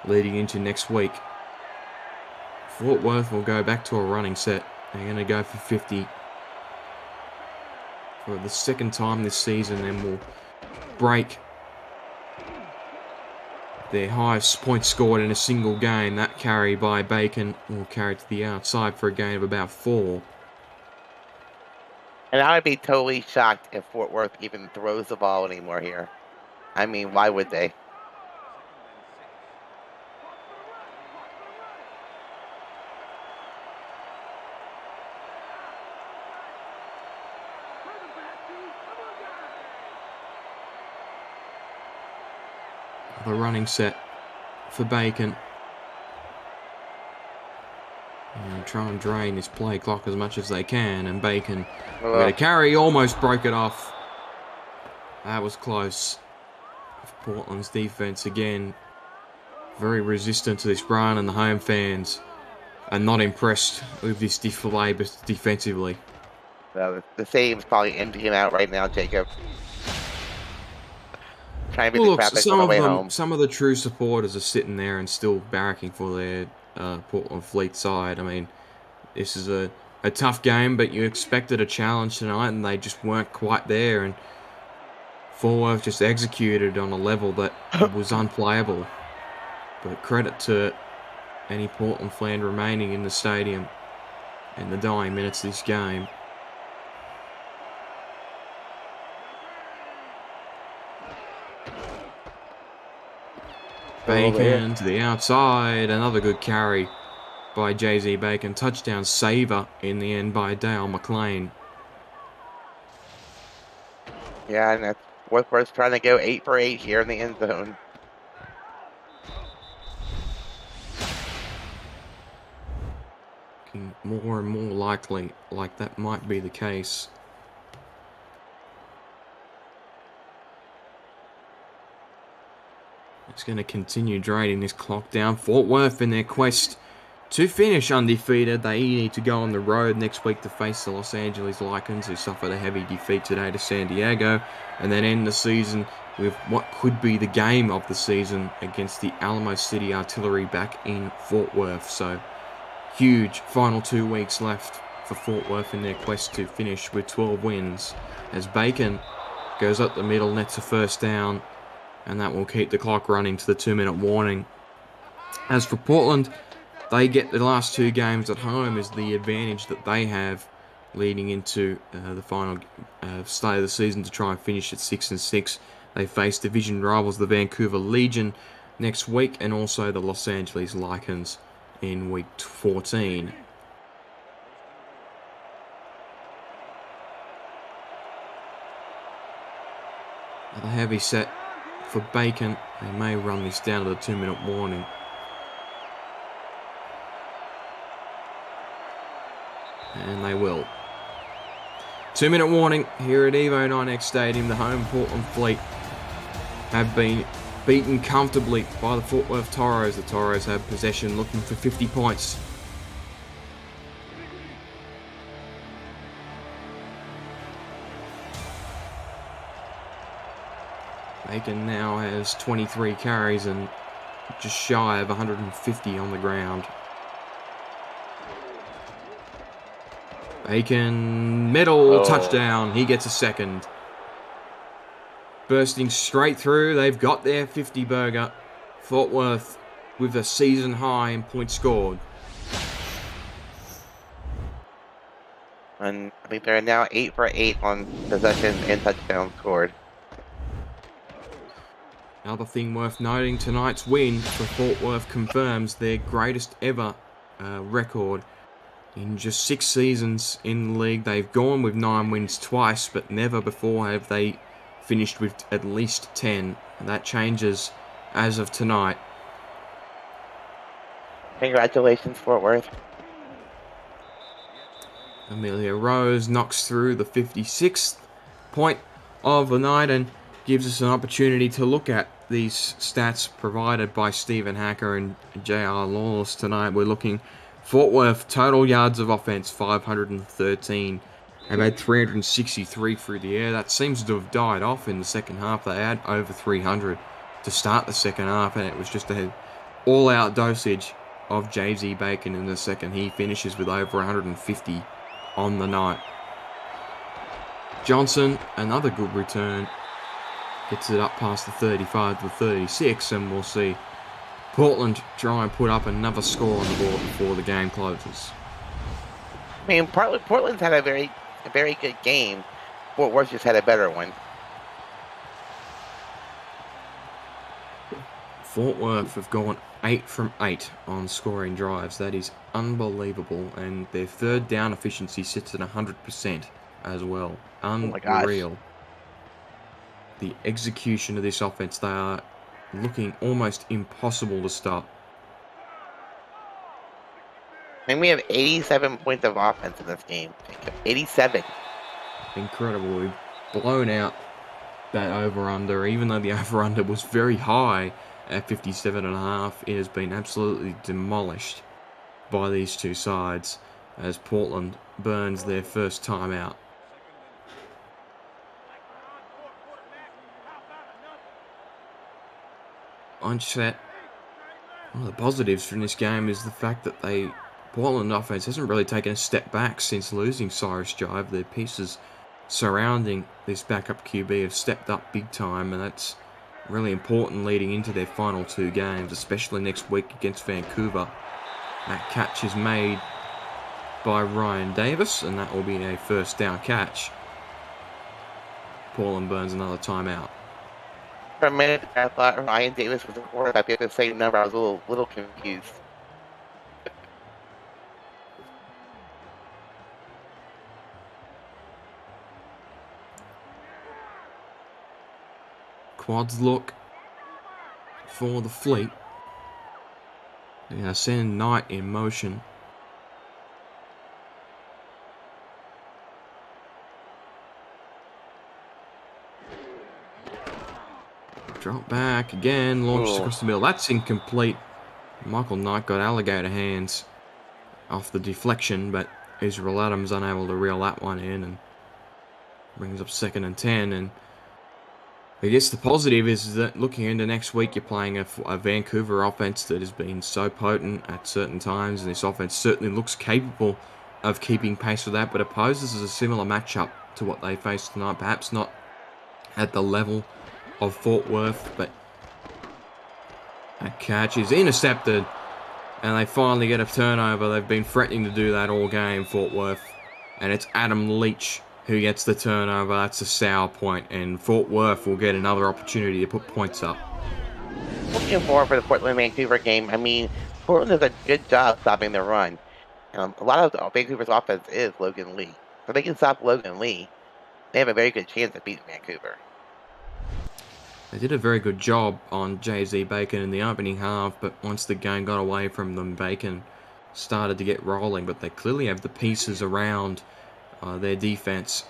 leading into next week. Fort Worth will go back to a running set. They're going to go for 50 for the second time this season, and will break their highest points scored in a single game. That carry by Bacon will carry to the outside for a gain of about 4.
And I would be totally shocked if Fort Worth even throws the ball anymore here. I mean, why would they?
The running set for Bacon. And try and drain this play clock as much as they can. And Bacon, with a carry, almost broke it off. That was close. Portland's defense again, very resistant to this run, and the home fans are not impressed with this display defensively.
Well, the stadium's probably emptying out right now, Jacob. Trying to be the traffic on the way home.
Some of the true supporters are sitting there and still barracking for their Portland Fleet side. I mean, this is a tough game, but you expected a challenge tonight, and they just weren't quite there. And Fort Worth just executed on a level that was unplayable. But credit to any Portland fan remaining in the stadium in the dying minutes of this game. Bacon to the outside. Another good carry by Jay-Z Bacon. Touchdown saver in the end by Dale McLean.
Yeah, and that's Worth's trying to go 8 for 8 here in the end zone.
Looking more and more likely like that might be the case. It's going to continue draining this clock down. Fort Worth in their quest to finish undefeated. They need to go on the road next week to face the Los Angeles Lycans, who suffered a heavy defeat today to San Diego, and then end the season with what could be the game of the season against the Alamo City Artillery back in Fort Worth. So huge final 2 weeks left for Fort Worth in their quest to finish with 12 wins, as Bacon goes up the middle, nets a first down, and that will keep the clock running to the 2-minute warning. As for Portland, they get the last 2 games at home as the advantage that they have leading into the final stay of the season to try and finish at 6-6. They face division rivals the Vancouver Legion next week, and also the Los Angeles Lycans in week 14. A heavy set for Bacon. They may run this down to the 2-minute warning. And they will. 2-minute warning here at Evo 9X Stadium. The home Portland Fleet have been beaten comfortably by the Fort Worth Toros. The Toros have possession, looking for 50 points. Bacon now has 23 carries and just shy of 150 on the ground. Bacon, middle, touchdown. He gets a second. Bursting straight through. They've got their 50 burger. Fort Worth with a season high in points scored.
And I think they're now 8 for 8 on possessions and touchdowns scored.
Another thing worth noting, tonight's win for Fort Worth confirms their greatest ever record. In just 6 seasons in the league, they've gone with 9 wins twice, but never before have they finished with at least 10. And that changes as of tonight.
Congratulations, Fort Worth.
Amelia Rose knocks through the 56th point of the night and gives us an opportunity to look at these stats provided by Stephen Hacker and J.R. Lawless tonight. We're looking Fort Worth, total yards of offense, 513. They've had 363 through the air. That seems to have died off in the second half. They had over 300 to start the second half, and it was just an all-out dosage of JZ Bacon in the second. He finishes with over 150 on the night. Johnson, another good return. Gets it up past the 35 to the 36, and we'll see Portland try and put up another score on the board before the game closes.
I mean, Portland's had a very good game. Fort Worth just had a better one.
Fort Worth have gone 8 from 8 on scoring drives. That is unbelievable, and their third down efficiency sits at 100% as well. Unreal. The execution of this offense, they are looking almost impossible to stop.
And we have 87 points of offense in this game. 87.
Incredible. We've blown out that over-under. Even though the over-under was very high at 57.5, it has been absolutely demolished by these two sides as Portland burns their first time out. On set, one of the positives from this game is the fact that Portland offense hasn't really taken a step back since losing Cyrus Jive. Their pieces surrounding this backup QB have stepped up big time, and that's really important leading into their final two games, especially next week against Vancouver. That catch is made by Ryan Davis, and that will be a first down catch. Portland burns another timeout.
For a minute, I thought Ryan Davis was the quarterback. At the same number, I was a little confused.
Quads look for the fleet. They're going to send Knight in motion. Drop back again, launches across the middle. That's incomplete. Michael Knight got alligator hands off the deflection, but Israel Adams unable to reel that one in and brings up 2nd and 10. And I guess the positive is that looking into next week, you're playing a Vancouver offense that has been so potent at certain times, and this offense certainly looks capable of keeping pace with that, but it poses as a similar matchup to what they faced tonight. Perhaps not at the level of Fort Worth, but that catch is intercepted, and they finally get a turnover. They've been threatening to do that all game, Fort Worth, and it's Adam Leach who gets the turnover. That's a sour point, and Fort Worth will get another opportunity to put points up.
Looking forward for the Portland-Vancouver game. I mean, Portland does a good job stopping the run. A lot of Vancouver's offense is Logan Lee. So they can stop Logan Lee, they have a very good chance of beating Vancouver.
They did a very good job on JZ Bacon in the opening half, but once the game got away from them, Bacon started to get rolling, but they clearly have the pieces around their defense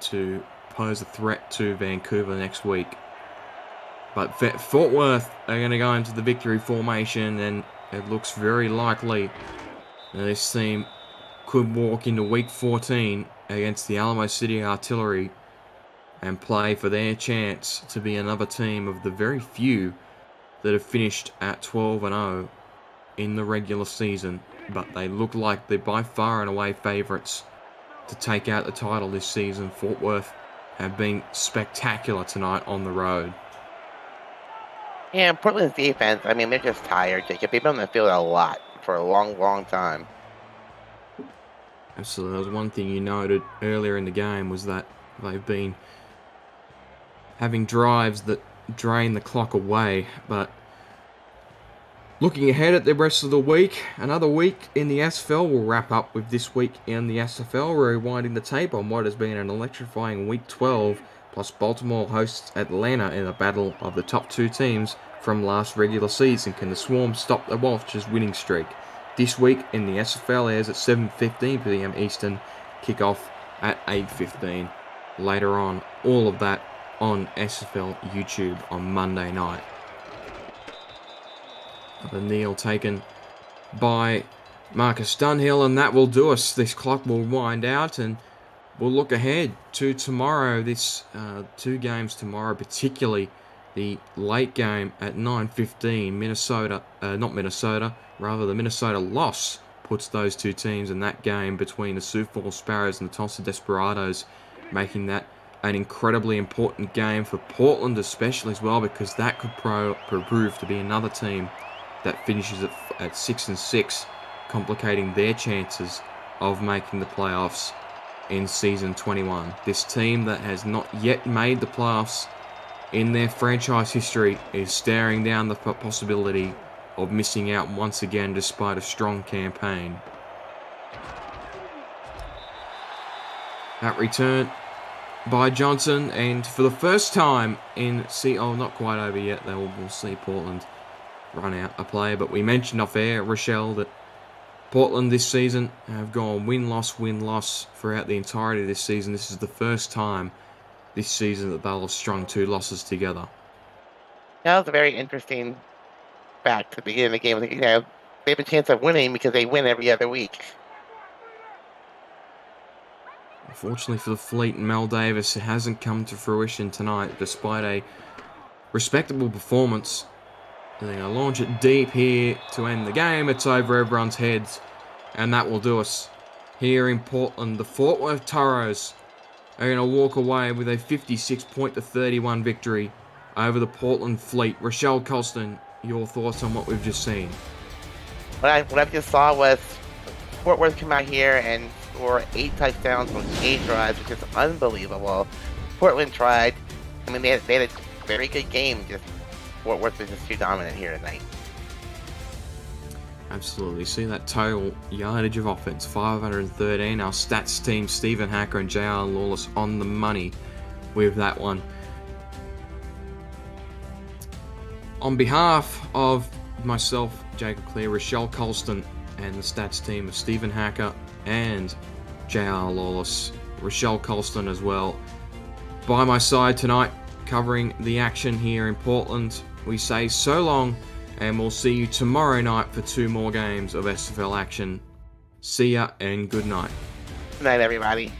to pose a threat to Vancouver next week. But Fort Worth are going to go into the victory formation, and it looks very likely that this team could walk into week 14 against the Alamo City Artillery and play for their chance to be another team of the very few that have finished at 12-0 in the regular season. But they look like they're by far and away favourites to take out the title this season. Fort Worth have been spectacular tonight on the road.
Yeah, Portland's defense, I mean, they're just tired, Jacob. They've been on the field a lot for a long, long time.
Absolutely. That was one thing you noted earlier in the game, was that they've been having drives that drain the clock away. But looking ahead at the rest of the week, another week in the SFL will wrap up with this week in the SFL, rewinding the tape on what has been an electrifying week 12, plus Baltimore hosts Atlanta in a battle of the top two teams from last regular season. Can the Swarm stop the Welsh's winning streak? This week in the SFL airs at 7:15 p.m. Eastern, kickoff at 8:15. Later on, all of that on SFL YouTube on Monday night. The kneel taken by Marcus Dunhill, and that will do us. This clock will wind out, and we'll look ahead to tomorrow. This 2 games tomorrow, particularly the late game at 9:15. The Minnesota loss puts those 2 teams in that game between the Sioux Falls Sparrows and the Tulsa Desperados, making that an incredibly important game for Portland, especially as well, because that could prove to be another team that finishes at 6-6, complicating their chances of making the playoffs in season 21. This team that has not yet made the playoffs in their franchise history is staring down the possibility of missing out once again despite a strong campaign. That return by Johnson, and for the first time in not quite over yet, we'll see Portland run out a player, but we mentioned off air, Rochelle, that Portland this season have gone win-loss throughout the entirety of this season. This is the first time this season that they'll have strung 2 losses together.
That was a very interesting fact to begin the game. They have a chance of winning because they win every other week.
Unfortunately for the Fleet and Mel Davis, it hasn't come to fruition tonight, despite a respectable performance. They're going to launch it deep here to end the game. It's over everyone's heads, and that will do us here in Portland. The Fort Worth Toros are going to walk away with a 56-31 victory over the Portland Fleet. Rochelle Colston, your thoughts on what we've just seen?
What I just saw was Fort Worth come out here and score 8 touchdowns on 8 drives, which is unbelievable. Portland tried. I mean, they had a very good game. Just Fort Worth was just too dominant here tonight.
Absolutely. See that total yardage of offense, 513. Our stats team, Stephen Hacker and JR Lawless, on the money with that one. On behalf of myself, Jacob Clear, Rochelle Colston, and the stats team of Stephen Hacker and JR Lawless, Rochelle Colston as well, by my side tonight, covering the action here in Portland, we say so long, and we'll see you tomorrow night for 2 more games of SFL action. See ya and good night.
Good night, everybody.